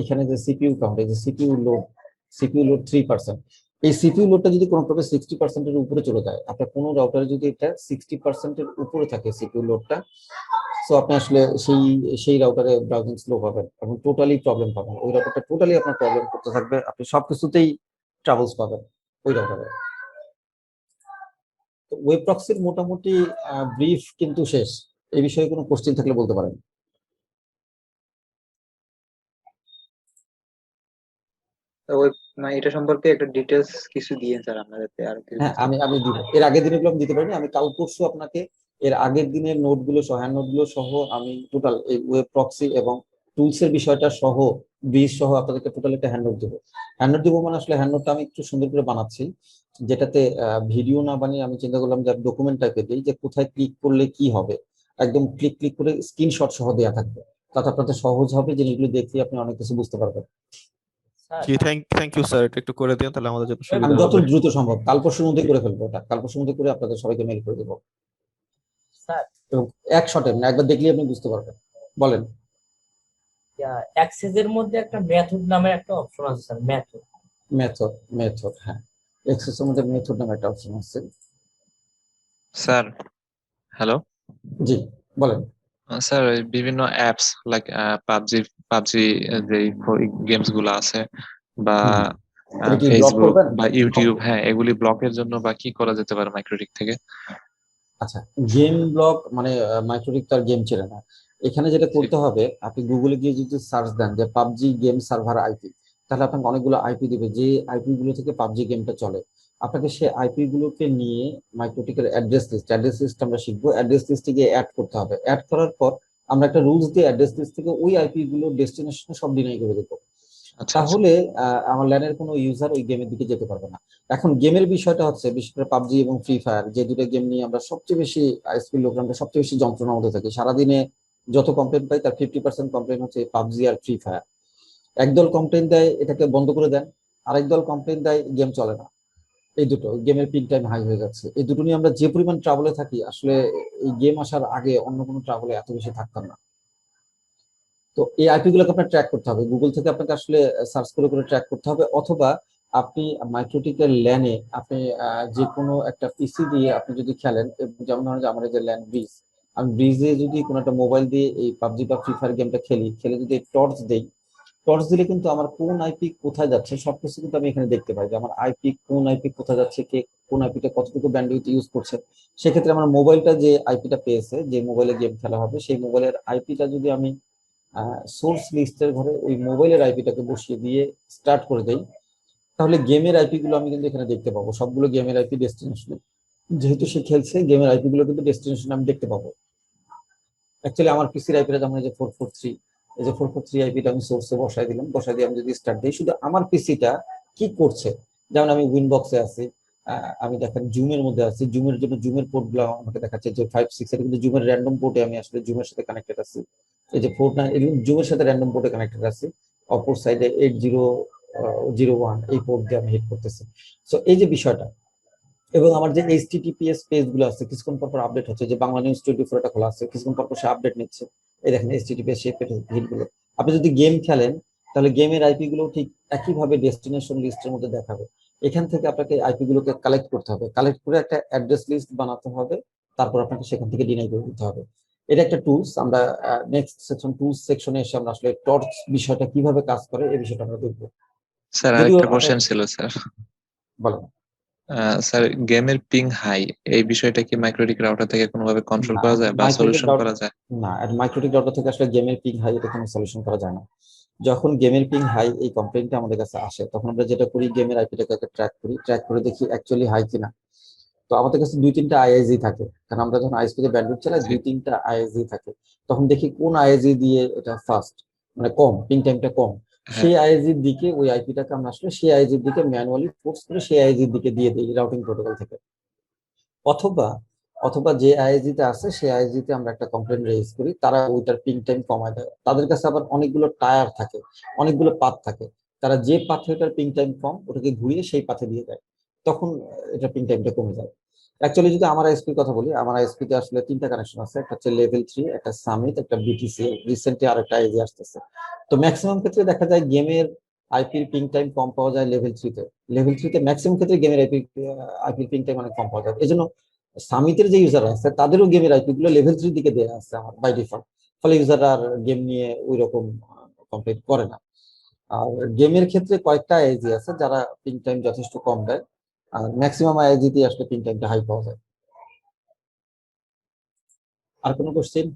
এখানে যে সিপিইউ কাউন্ট, এই যে সিপিইউ লোড 3%। এই সিপিইউ লোডটা যদি কোনো প্রকার 60% এর উপরে চলে যায়, আপনার কোনো রাউটারে যদি এটা 60% এর উপরে থাকে সিপিইউ লোডটা, সো আপনি আসলে সেই রাউটারে ব্রাউজিং স্লো পাবেন এবং টোটালি প্রবলেম পাবেন। ওই রাউটারটা টোটালি আপনার প্রবলেম করতে থাকবে, আপনি সবকিছুতেই ট্রাবলস পাবেন ওই রাউটারে। তো ওয়েব প্রক্সির মোটামুটি ব্রিফ কিন্তু শেষ। এই বিষয়ে কোনো কোশ্চেন থাকলে বলতে পারেন। তো ওই মানে এটা সম্পর্কে একটা ডিটেলস কিছু দিয়েন স্যার আমাদেরকে আর কিছু। হ্যাঁ, আমি দিব। এর আগের দিনে আমি দিতে পারিনি, আমি কাল পরশু আপনাকে এর আগের দিনের নোটগুলো সহ, হ্যান্ড নোটগুলো সহ আমি টোটাল এই ওয়েব প্রক্সি এবং টুলস এর বিষয়টা সহ, ব্রিজ সহ আপনাদেরকে টোটাল একটা হ্যান্ড নোট দেবো। হ্যান্ড নোট দেবো মানে আসলে হ্যান্ড নোটটা আমি একটু সুন্দর করে বানাচ্ছি, যেটাতে ভিডিও না বানিয়ে আমি চিন্তা করলাম যে ডকুমেন্ট টাইপের দিই, যে কোথায় ক্লিক করলে কি হবে, একদম ক্লিক করে স্ক্রিনশট সহ দেওয়া থাকবে, তাতে আপনাদের সহজ হবে, জিনিসগুলো দেখলে আপনি অনেক কিছু বুঝতে পারবেন। Sir ji, thank you sir, এটা একটু করে দিন তাহলে আমাদের জন্য আমি সুবিধা যত হবে। দ্রুত সম্ভব কাল পরশুর মধ্যে করে ফেলবো, এটা কাল পরশুর মধ্যে করে আপনাদের সবাইকে মেল করে দেবো। স্যার এবং এক শটে মানে একবার দেখলেই আপনি বুঝতে পারবেন। বলেন। অ্যাক্সেস এর মধ্যে একটা মেথড নামের একটা অপশন আছে স্যার, মেথড। মেথড, হ্যাঁ, এক্সেস এর মধ্যে মেথড নামে একটা অপশন আছে। স্যার হ্যালো জি, বলেন। স্যার বিভিন্ন অ্যাপস লাইক পাবজি যে গেমস গুলো আছে বা এটা কি ব্লক ফেসবুক করবেন? বা ইউটিউব, হ্যাঁ এগুলি ব্লকের জন্য বা কি করা যেতে পারে মাইক্রোটিক থেকে? আচ্ছা, গেম ব্লক মানে মাইক্রোটিক তার গেম ছেড়ে না। এখানে যেটা করতে হবে, আপনি গুগলে গিয়ে যদি সার্চ দেন যে পাবজি গেম সার্ভার আইপি, তাহলে আপনাকে অনেকগুলো আইপি দিবে, যে আইপি গুলো থেকে পাবজি গেমটা চলে। আপনাকে সেই আইপি গুলোকে নিয়ে মাইক্রোটিকের অ্যাড্রেস লিস্ট আমরা শিখবো। অ্যাড্রেস লিস্টে গিয়ে অ্যাড করতে হবে। অ্যাড করার পর আমরা একটা রুলস দিয়ে অ্যাড্রেস লিস্ট থেকে ওই আইপি গুলো ডেস্টিনেশনে সব ডিনাই করে দেবো। আচ্ছা তাহলে আমার ল্যানের কোনো ইউজার ওই গেমের দিকে যেতে পারবে না। এখন গেমের বিষয়টা হচ্ছে, বিশেষ করে পাবজি এবং ফ্রি ফায়ার, যে দুটো গেম নিয়ে আমরা সবচেয়ে বেশি আইএসপি লোক, আমরা সবচেয়ে বেশি যন্ত্রণার মধ্যে থাকি। সারাদিনে যত কমপ্লেন পাই তার 50% কমপ্লেন হচ্ছে পাবজি আর ফ্রি ফায়ার। একদল কমপ্লেন দেয় এটাকে বন্ধ করে দেন, আরেক দল কমপ্লেন দেয় গেম চলে না। এই দুটো গেমের পিক টাইম হাই হয়ে যাচ্ছে। এই দুটো নিয়ে আমরা যে পরিমাণ ট্রাবলে থাকি, আসলে এই গেম আসার আগে অন্য কোনো ট্রাবলে এত বেশি থাকতাম না। তো এই আইপি গুলোকে আপনার ট্র্যাক করতে হবে, গুগল থেকে আপনাকে আসলে সার্চ করে করে ট্র্যাক করতে হবে, অথবা আপনি মাইক্রোটিকের ল্যানে আপনি যে কোনো একটা পিসি দিয়ে আপনি যদি খেলেন, যেমন ধরেন যে আমার এই যে ল্যান ব্রিজ, আমি ব্রিজে যদি কোনো একটা মোবাইল দিয়ে এই পাবজি বা ফ্রি ফায়ার গেমটা খেলে যদি টর্চ দেই, টর্চ দিলে কিন্তু আমার কোন আইপি কোথায় যাচ্ছে সবকিছু কিন্তু আমি এখানে দেখতে পাই, যে আমার আইপি কোন আইপি কোথায় যাচ্ছে, কে কোন আইপিটা কতটুকু ব্যান্ডউইথ ইউজ করছে। সেক্ষেত্রে আমার মোবাইলটা যে আইপিটা পেয়েছে, যে মোবাইলে গেম খেলা হবে, সেই মোবাইলের আইপিটা যদি আমি সোর্স লিস্টের ঘরে ওই মোবাইলের আইপিটাকে বসিয়ে দিয়ে স্টার্ট করে দেই, তাহলে গেমের আইপি গুলো আমি কিন্তু এখানে দেখতে পাবো, সবগুলো গেমের আইপি ডেস্টিনেশনে। যেহেতু সে খেলছে, গেমের আইপি গুলো কিন্তু ডেস্টিনেশনে আমি দেখতে পাবো। অ্যাকচুয়ালি আমার পিসির আইপিটা যেমন এই যে 443, এই যে 443 আইপিটা আমি সোর্সে বসাই দিলাম, বসাই দিয়ে আমি যদি স্টার্ট দিই, শুধু আমার পিসিটা কি করছে, যেমন আমি উইনবক্সে আছি, আমি দেখেন জুমের মধ্যে আছি, জুমের জন্য জুমের পোর্ট গুলো আমাকে দেখাচ্ছে যে 5 6, এটা কিন্তু জুমের র্যান্ডম পোর্টে আমি আসলে জুমের সাথে কানেক্টেড আছি। এই যে 4 9 এগুলো জুমের সাথে র্যান্ডম পোর্টে কানেক্টেড আছি। অপর সাইডে 8001 এই পোর্ট দিয়ে আমি হিট করতেছি। সো এই যে বিষয়টা, এবং আমার যে এইচটিটিপিএস পেজ গুলো আছে কিছুক্ষণ পর পর আপডেট হচ্ছে, যে বাংলা নিউজ 24 এটা খোলা আছে, কিছুক্ষণ পর পর সে আপডেট নিচ্ছে। এই দেখেন এইচটিটিপিএস সেই পেজ গুলো। আপনি যদি গেম খেলেন, তাহলে গেমের আইপি গুলো ঠিক একইভাবে ডেস্টিনেশন লিস্টের মধ্যে দেখাবে। এখান থেকে আপনাকে আইপি গুলোকে কালেক্ট করতে হবে, কালেক্ট করে একটা অ্যাড্রেস লিস্ট বানাতে হবে, তারপর আপনাকে সেখান থেকে ডিনাই করে দিতে হবে। এটা একটা টুলস। আমরা নেক্সট সেকশন টুলস সেকশনে এসে আমরা আসলে টর্চ বিষয়টা কিভাবে কাজ করে এই বিষয়টা আমরা দেখবো। স্যার যদিও আরেকটা কোশ্চেন ছিল স্যার। বলেন। স্যার গেমের পিং হাই এই বিষয়টা কি মাইক্রোটিক রাউটার থেকে কোনোভাবে কন্ট্রোল না, করা যায় বা মাইক্রোটিক সলিউশন করা যায়? না, মাইক্রোটিক ডাটা থেকে আসলে গেমের পিং হাই এটা কোনো সলিউশন করা যায় না। যখন গেমের পিং হাই এই কমপ্লেইনটা আমাদের কাছে আসে, তখন আমরা যেটা করি গেমের আইপিটাকে ট্র্যাক করি, ট্র্যাক করে দেখি অ্যাকচুয়ালি হাই কিনা। তো আমাদের কাছে 2-3টা আইএসজি থাকে, কারণ আমরা যখন আইএসপি তে ব্যান্ডউইথ চালাই জি। 2-3টা আইএসজি থাকে। তখন দেখি কোন আইএসজি দিয়ে এটা ফাস্ট, মানে কম, পিং টাইমটা কম, হ্যাঁ সেই আইএসজির দিকে ওই আইপিটাকে আমরা আসলে সেই আইএসজির দিকে ম্যানুয়ালি ফোর্স করে সেই আইএসজির দিকে দিয়ে দিই রাউটিং প্রোটোকল থেকে। অথবা অথবা যে আইএসজি তে আছে সেই আইএসজি তে আমরা একটা কমপ্লেইন রেজ করি, তারা ওইটার পিং টাইম কমায় দেয়। তাদের কাছে আবার অনেকগুলো টায়ার থাকে, অনেকগুলো পাথ থাকে, তারা যে পাথে ওটার পিং টাইম কম ওটাকে ঘুরিয়ে সেই পাথে দিয়ে দেয়, তখন এটা পিং টাইমটা কমে যায়। অ্যাকচুয়ালি যদি আমার আইএসপির কথা বলি, আমার আইএসপি তে আসলে 3টা কানেকশন আছে, একটা হচ্ছে লেভেল 3, একটা সামিট, একটা বিটিসিএল, রিসেন্টলি আরেকটা আইএসজি আসতেছে। তো ম্যাক্সিমাম ক্ষেত্রে দেখা যায় গেমের আইপির পিং টাইম কম পাওয়া যায় লেভেল 3 তে। লেভেল 3 তে ম্যাক্সিমাম ক্ষেত্রে গেমের আইপির পিং টাইম অনেক কম পাওয়া যায়। এজন্য সামিটের যে ইউজার আছে তাদেরও গেমের আইপি গুলো লেভেল 3 দিকে দেওয়া আছে আমার বাই ডিফল্ট। ফলে ইউজাররা আর গেম নিয়ে ওই রকম কমপ্লেইন করে না। আর গেমের ক্ষেত্রে কয়েকটা আইএসজি আছে যারা পিং টাইম যথেষ্ট কম দেয়, আর ম্যাক্সিমাম আইএসজি তে আসলে পিং টাইমটা হাই পাওয়া যায়। আর কোনো কোশ্চেন?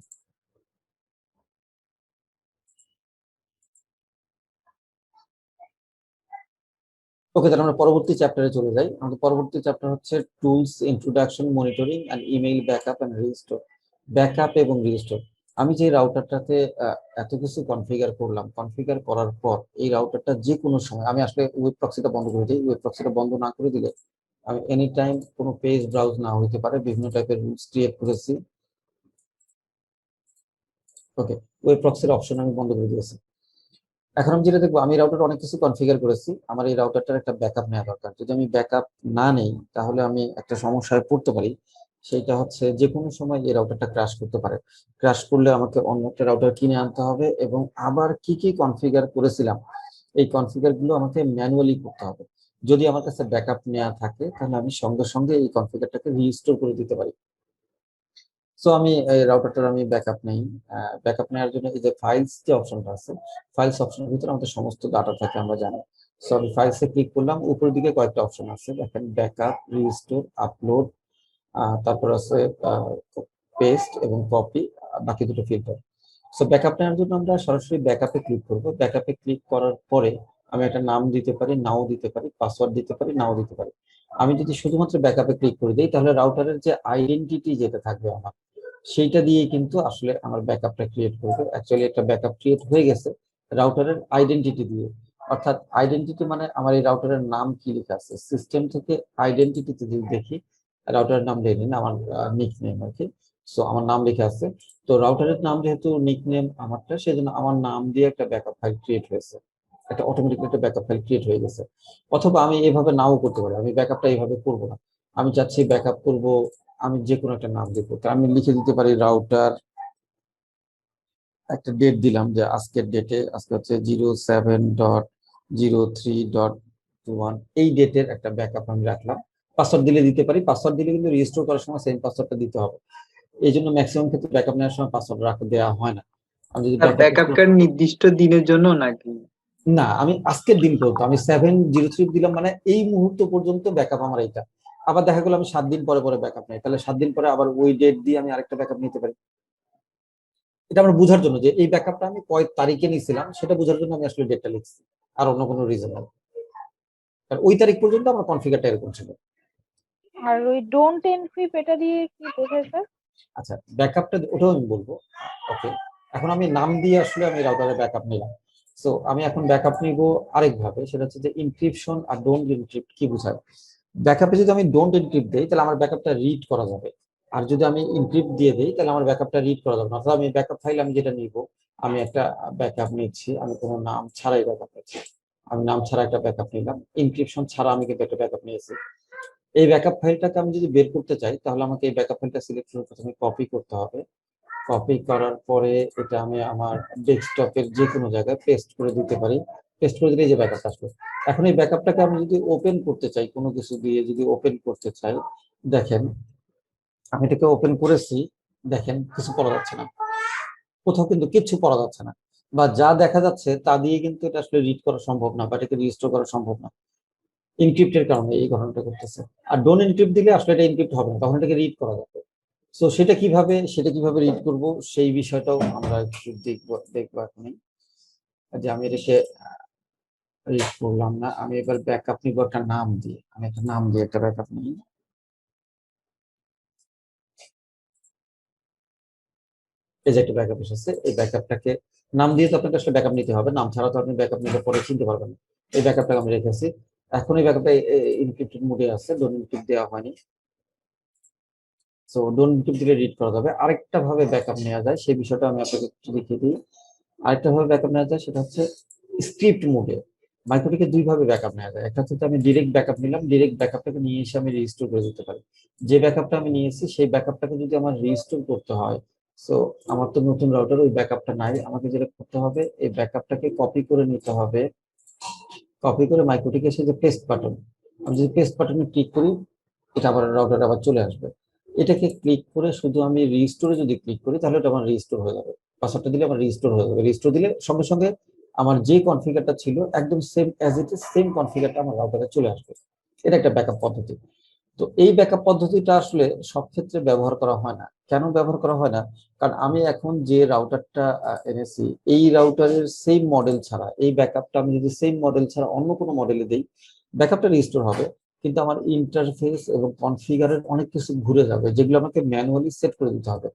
ওকে, তাহলে আমরা পরবর্তী চ্যাপ্টারে চলে যাই। আমাদের পরবর্তী চ্যাপ্টার হচ্ছে tools, introduction, monitoring and email backup and restore. Backup এবং রিস্টোর। আমি যে রাউটারটাতে এত কিছু কনফিগার করলাম, কনফিগার করার পর এই রাউটারটা যে কোনো সময় আমি আসলে ওয়েব প্রক্সিটা বন্ধ করে দিই। ওয়েব প্রক্সিটা বন্ধ না করে দিলে আমি এনি টাইম কোনো পেজ ব্রাউজ না হইতে পারে, বিভিন্ন টাইপের রুলস ক্রিয়েট করেছি। ওকে, ওয়েব প্রক্সির অপশন আমি বন্ধ করে দিয়েছি। এখন আমি যেটা দেখবো, আমি রাউটার অনেক কিছু কনফিগার করেছি, আমার এই রাউটারটার একটা ব্যাকআপ নেওয়া দরকার। যদি আমি ব্যাকআপ না নেই তাহলে আমি একটা সমস্যায় পড়তে পারি। সেটা হচ্ছে যে কোনো সময় এই রাউটারটা ক্র্যাশ করতে পারে। ক্র্যাশ করলে আমাকে অন্য একটা রাউটার কিনে আনতে হবে এবং আবার কি কি কনফিগার করেছিলাম এই কনফিগার গুলো আমাকে ম্যানুয়ালি করতে হবে। যদি আমার কাছে ব্যাকআপ নেওয়া থাকে তাহলে আমি সঙ্গে সঙ্গে এই কনফিগারটাকে রিস্টোর করে দিতে পারি। সো আমি এই রাউটারটার আমি ব্যাকআপ নেই। ব্যাকআপ নেওয়ার জন্য এই যে ফাইলস যে অপশনটা আছে, ফাইলস অপশনের ভিতরে আমাদের সমস্ত ডাটা থাকে আমরা জানি। সো আমি ফাইলসে ক্লিক করলাম, উপরের দিকে কয়েকটা অপশন আছে দেখেন, ব্যাকআপ, রিস্টোর, আপলোড, তারপর আছে পেস্ট এবং কপি, বাকি দুটো ফিল্টার। সো ব্যাকআপ নেওয়ার জন্য আমরা সরাসরি ব্যাকআপে ক্লিক করব। ব্যাকআপে ক্লিক করার পরে আমি একটা নাম দিতে পারি, নাও দিতে পারি, পাসওয়ার্ড দিতে পারি, নাও দিতে পারি। আমি যদি শুধুমাত্র ব্যাকআপে ক্লিক করে দিই তাহলে রাউটারের যে আইডেন্টিটি যেটা থাকবে আমার, সেইটা দিয়ে কিন্তু আসলে আমার ব্যাকআপটা ক্রিয়েট করবে। অ্যাকচুয়ালি একটা ব্যাকআপ ক্রিয়েট হয়ে গেছে রাউটারের আইডেন্টিটি দিয়ে। অর্থাৎ আইডেন্টিটি মানে আমার এই রাউটারের নাম কি লেখা আছে, সিস্টেম থেকে আইডেন্টিটিতে যদি দেখি রাউটারের নাম লিখে নিন, আমার নিক নেম আর কি। সো আমার নাম লেখা আছে, তো রাউটারের নাম যেহেতু নিক নেম আমারটা, সেজন্য আমার নাম দিয়ে একটা ব্যাকআপ ফাইল ক্রিয়েট হয়েছে, একটা অটোমেটিক একটা ব্যাকআপ ফাইল ক্রিয়েট হয়ে গেছে। অথবা আমি এভাবে নাও করতে পারি, আমি ব্যাকআপটা এইভাবে করব না, আমি চাচ্ছি ব্যাকআপ করব, আমি যে কোনো একটা নাম দিব। আমি লিখে দিতে পারি রাউটার, একটা ডেট দিলাম যে আজকের ডেটে, আজকে হচ্ছে 07.03.21, এই ডেটের একটা ব্যাকআপ আমি রাখলাম। পাসওয়ার্ড দিলে দিতে পারি, পাসওয়ার্ড দিলে কিন্তু রিস্টোর করার সময় সেম পাসওয়ার্ডটা দিতে হবে। এই জন্য ম্যাক্সিমাম ক্ষেত্রে ব্যাকআপ নেওয়ার সময় পাসওয়ার্ড রাখতে দেওয়া হয় না। আমি যদি আর ব্যাকআপটা নির্দিষ্ট দিনের জন্য নাকি? না, আমি আজকের দিন পর্যন্ত আমি 7/03 দিলাম, মানে এই মুহূর্ত পর্যন্ত ব্যাকআপ আমার এইটা। আবার দেখা গেল আমি 7 দিন পরে পরে ব্যাকআপ নেই, তাহলে 7 দিন পরে আবার ওই ডেট দিয়ে আমি আরেকটা ব্যাকআপ নিতে পারি। এটা আমরা বোঝার জন্য যে এই ব্যাকআপটা আমি কয় তারিখে নিয়েছিলাম সেটা বোঝার জন্য আমি আসলে ডেটটা লিখছি, আর অন্য কোনো রিজন নেই। কারণ ওই তারিখ পর্যন্ত আমার কনফিগারটা এরকম ছিল। আর ওই ডোন্ট এনক্রিপ্ট এটা দিয়ে কি বোঝায় স্যার? আচ্ছা, ব্যাকআপটা ওটাও আমি বলবো। ওকে, এখন আমি নাম দিয়ে আসলে আমি রাউটারে ব্যাকআপ নিলাম। সো আমি এখন ব্যাকআপ নিব আরেকভাবে, সেটা হচ্ছে যে ইনক্রিপশন আর ডোন্ট এনক্রিপ্ট কি বোঝায়। ব্যাকআপে যদি আমি ডোন্ট এনক্রিপ্ট দেই তাহলে আমার ব্যাকআপটা রিড করা যাবে, আর যদি আমি এনক্রিপ্ট দিয়ে দেই তাহলে আমার ব্যাকআপটা রিড করা যাবে না। অর্থাৎ আমি ব্যাকআপ ফাইল আমি যেটা নিব, আমি একটা ব্যাকআপ নিচ্ছি, আমি কোনো নাম ছাড়াই ব্যাকআপ নিচ্ছি, আমি নাম ছাড়া একটা ব্যাকআপ নিলাম, এনক্রিপশন ছাড়া আমি কিন্তু একটা ব্যাকআপ নিয়েছি। এই ব্যাকআপ ফাইলটাকে আমি যদি বের করতে চাই তাহলে আমাকে এই ব্যাকআপ ফাইলটা সিলেক্ট করে প্রথমে কপি করতে হবে। কপি করার পরে এটা আমি আমার ডেস্কটপের যে কোনো জায়গায় পেস্ট করে দিতে পারি। পেস্ট করে দিলে এই যে ব্যাকআপটা আসলো। এখন এই ব্যাকআপটাকে আমি যদি ওপেন করতে চাই, কোনো কিছু দিয়ে যদি ওপেন করতে চাই, দেখেন আমি এটাকে ওপেন করেছি, দেখেন কিছু পড়া যাচ্ছে না, কোথাও কিন্তু কিচ্ছু পড়া যাচ্ছে না, বা যা দেখা যাচ্ছে তা দিয়ে কিন্তু এটা আসলে রিড করা সম্ভব না, বা এটাকে রিস্টোর করা সম্ভব না, এনক্রিপ্টের কারণে এই ঘটনাটা করতেছে। আর ডোন্ট এনক্রিপ্ট দিলে আসলে এটা এনক্রিপ্ট হবে না, তখন এটাকে রিড করা যাবে। সো সেটা কিভাবে রিড করব সেই বিষয়টাও আমরা একটু দেখবো এখনই। যে আমি এটাকে রিড করলাম না, আমি এবার ব্যাকআপ নিব একটা নাম দিয়ে, আমি একটা নাম দিয়ে একটা ব্যাকআপ নিই। এই যে একটা ব্যাকআপ এসেছে, এই ব্যাকআপটাকে নাম দিয়ে তো আপনাকে আসলে ব্যাকআপ নিতে হবে, নাম ছাড়া তো আপনি ব্যাকআপ নিতে পরে চিনতে পারবেন না। এই ব্যাকআপটাকে আমি রেখেছি, এখন এই ব্যাকআপটা এনক্রিপ্টেড মোডে আছে, ডোন্ট এনক্রিপ্ট দেওয়া হয়নি। সো ডোন্ট এনক্রিপ্ট দিলে রিড করা যাবে। আরেকটা ভাবে ব্যাকআপ নেওয়া যায় সেই বিষয়টা আমি আপনাকে একটু দেখিয়ে দিই। আরেকটা ভাবে ব্যাকআপ নেওয়া যায়, সেটা হচ্ছে স্ক্রিপ্ট মোডে। মাইক্রোটিকে দুই ভাবে ব্যাকআপ নেওয়া যায়, একটা হচ্ছে আমি ডিরেক্ট ব্যাকআপ নিলাম, ডিরেক্ট ব্যাকআপটাকে নিয়ে এসে আমি রিস্টোর করে দিতে পারি। যে ব্যাকআপটা আমি নিয়েছি সেই ব্যাকআপটাকে যদি আমার রিস্টোর করতে হয়, সো আমার তো নতুন রাউটার ওই ব্যাকআপটা নাই, আমাকে যেটা করতে হবে এই ব্যাকআপটাকে কপি করে নিতে হবে। কপি করে মাইক্রোটিকে এসে যে পেস্ট বাটন, আমি যদি পেস্ট বাটনে ক্লিক করি এটা আবার রাউটার আবার চলে আসবে। এটাকে ক্লিক করে শুধু আমি রিস্টোরে যদি ক্লিক করি তাহলে এটা আমার রিস্টোর হয়ে যাবে, পাসওয়ার্ডটা দিলে আমার রিস্টোর হয়ে যাবে। রিস্টোর দিলে সঙ্গে সঙ্গে আমার যে কনফিগারটা ছিল একদম same as it is, same কনফিগারটা আমার রাউটারে চলে আসবে। এটা একটা ব্যাকআপ পদ্ধতি। তো এই ব্যাকআপ পদ্ধতিটা আসলে সব ক্ষেত্রে ব্যবহার করা হয় না। কেন ব্যবহার করা হয় না? কারণ আমি এখন যে রাউটারটা এনেছি এই রাউটারের সেম মডেল ছাড়া, এই ব্যাকআপটা আমি যদি সেম মডেল ছাড়া অন্য কোনো মডেলে দিই, ব্যাকআপটা রিস্টোর হবে, কিন্তু আমার ইন্টারফেস এবং কনফিগারের অনেক কিছু ঘুরে যাবে, যেগুলো আমাকে ম্যানুয়ালি সেট করে দিতে হবে।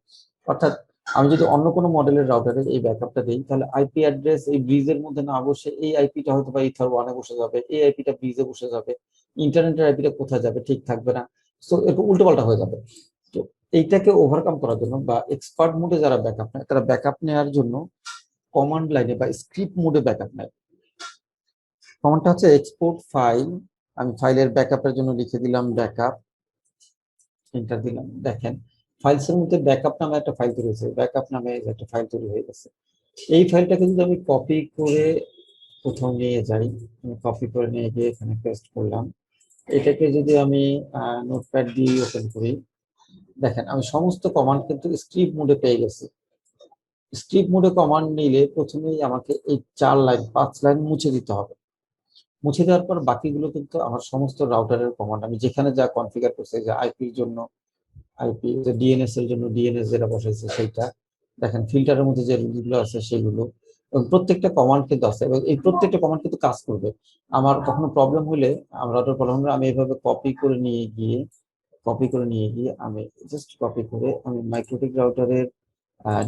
অর্থাৎ আমি যদি অন্য কোনো মডেলের রাউটারে এই ব্যাকআপটা দিই, তাহলে আইপি অ্যাড্রেস এই ব্রিজের মধ্যে না বসে এই আইপিটা হয়তো বা ইথার ওয়ানে বসে যাবে, এই আইপিটা ব্রিজে বসে যাবে, ইন্টারনেটের আইপিটা কোথায় যাবে ঠিক থাকবে না, সো একটু উল্টোপাল্টা হয়ে যাবে। তো এইটাকে ওভারকাম করার জন্য বা এক্সপার্ট মোডে যারা ব্যাকআপ নেয় তারা ব্যাকআপ নেওয়ার জন্য কমান্ড লাইনে বা স্ক্রিপ্ট মোডে ব্যাকআপ নেয়। কমান্ডটা হচ্ছে এক্সপোর্ট ফাইল, আমি ফাইলের ব্যাকআপের জন্য লিখে দিলাম ব্যাকআপ, এন্টার দিলাম। দেখেন ফাইলসের মধ্যে ব্যাকআপ নামে একটা ফাইল তৈরি হয়েছে, ব্যাকআপ নামে একটা ফাইল তৈরি হয়ে গেছে। এই ফাইলটাকে যদি আমি কপি করে কোথাও নিয়ে যাই, কপি করে নিয়ে গিয়ে এখানে পেস্ট করলাম, এটাকে যদি আমি নোটপ্যাড দিয়ে ওপেন করি, দেখেন আমি সমস্ত কমান্ড কিন্তু স্ক্রিপ্ট মোডে পেয়ে গেছি। স্ক্রিপ্ট মোডে কমান্ড নিলে প্রথমেই আমাকে এই 4 লাইন 5 লাইন মুছে দিতে হবে। মুছে দেওয়ার পর বাকিগুলো কিন্তু আমার সমস্ত রাউটারের কমান্ড, আমি যেখানে যা কনফিগার করছি, যে আইপির জন্য আইপি, যে ডিএনএস এর জন্য ডিএনএস যেটা বসাইছে সেইটা, দেখেন ফিল্টারের মধ্যে যে রুলগুলো আছে সেগুলো, এবং প্রত্যেকটা কমান্ড কিন্তু আছে, এবং এই প্রত্যেকটা কমান্ড কিন্তু কাজ করবে। আমার কখনো প্রবলেম হলে, রাউটার প্রবলেম হলে আমি এভাবে কপি করে নিয়ে গিয়ে আমি জাস্ট কপি করে আমি মাইক্রোটিক রাউটারের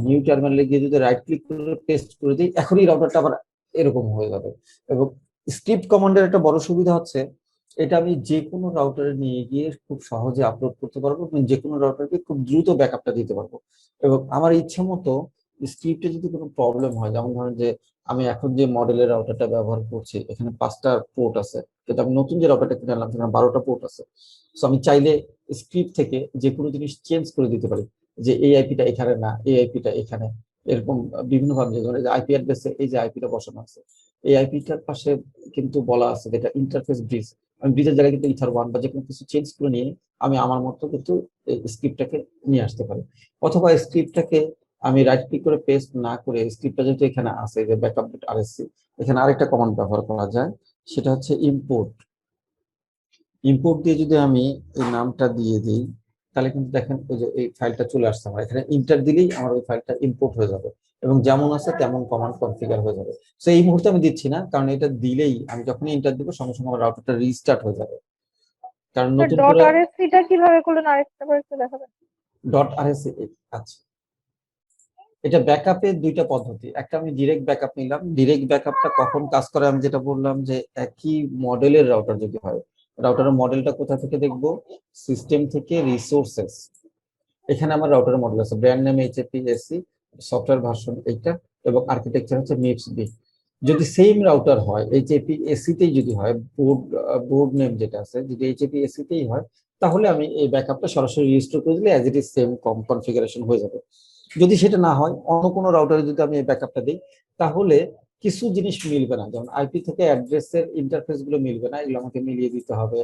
নিউ টার্মিনালে গিয়ে যদি রাইট ক্লিক করে পেস্ট করে দিই, এখনই রাউটারটা আবার এরকম হয়ে যাবে। এবং স্ক্রিপ্ট কমান্ডের একটা বড় সুবিধা হচ্ছে এটা আমি যে কোনো রাউটারে নিয়ে গিয়ে খুব সহজে আপলোড করতে পারবো, এবং যে কোনো রাউটারকে খুব দ্রুত ব্যাকআপটা দিতে পারবো। এবং আমার ইচ্ছা মতো স্ক্রিপ্টে যদি কোনো প্রবলেম হয়, যেমন ধরেন যে আমি এখন যে মডেলের রাউটারটা ব্যবহার করছি এখানে 5টা পোর্ট আছে, কিন্তু আমি নতুন যে রাউটারটা কিনে আনলাম সেখানে 12টা পোর্ট আছে। সো আমি চাইলে স্ক্রিপ্ট থেকে যে কোনো জিনিস চেঞ্জ করে দিতে পারি, যে এই আইপিটা এখানে না, এই আইপিটা এখানে, এরকম বিভিন্ন ভাবে। ধরেন যে আইপি অ্যাড্রেসে এই যে আইপিটা বসানো আছে, এই আইপিটার পাশে কিন্তু বলা আছে যেটা ইন্টারফেস ব্রিজ, আমি ব্রিজের জায়গায় কিন্তু ইথার ওয়ান বা যে কোনো কিছু চেঞ্জ করে নিয়ে আমি আমার মতো কিন্তু স্ক্রিপ্টটাকে নিয়ে আসতে পারি। অথবা স্ক্রিপ্টটাকে আমি রাইট ক্লিক করে পেস্ট না করে, স্ক্রিপ্টটা যেহেতু এখানে আছে যে ব্যাকআপ ডট আরএসসি, এখানে আরেকটা কমান্ড ব্যবহার করা যায়, সেটা হচ্ছে ইম্পোর্ট। ইম্পোর্ট দিয়ে যদি আমি এই নামটা দিয়ে দিই, তাহলে কিন্তু দেখেন ওই যে এই ফাইলটা চলে আসছে আমার এখানে, ইন্টার দিলেই আমার ওই ফাইলটা ইম্পোর্ট হয়ে যাবে, এবং যেমন আছে তেমন কমান্ড কনফিগার হয়ে যাবে। তো এই মুহূর্তে আমি দিচ্ছি না, কারণ এটা দিলেই আমি যখনই ইন্টার দিব সঙ্গে সঙ্গে আমার রাউটারটা রিস্টার্ট হয়ে যাবে, কারণ নতুন ডট করে আরএসসি টা কিভাবে করলেন আরেকটা করে একটু দেখাবেন? Dot RSC. আচ্ছা, এটা ব্যাকআপে দুইটা পদ্ধতি, একটা আমি ডিরেক্ট ব্যাকআপ নিলাম। ডিরেক্ট ব্যাকআপটা কখন কাজ করে আমি যেটা বললাম, যে একই মডেলের রাউটার যদি হয়, রাউটারের মডেলটা কোথা থেকে দেখবো, সিস্টেম থেকে রিসোর্সেস, এখানে আমার রাউটারের মডেল আছে, brand name HAP AC, software version এইটা, এবং আর্কিটেকচার হচ্ছে মিপস বি। যদি সেম রাউটার হয় এইচএপি এসিতেই যদি হয়, বোর্ড নেম যেটা আছে যদি এইচএপি এসিতেই হয়, তাহলে আমি এই ব্যাকআপটা সরাসরি রিস্টোর করে দিলে as it is same configuration হয়ে যাবে। যদি সেটা না হয়, অন্য কোনো রাউটারে যদি আমি এই ব্যাকআপটা দিই, তাহলে কিছু জিনিস মিলবে না, যেমন আইপি থেকে অ্যাড্রেসের ইন্টারফেস গুলো মিলবে না, এগুলো আমাকে মিলিয়ে দিতে হবে।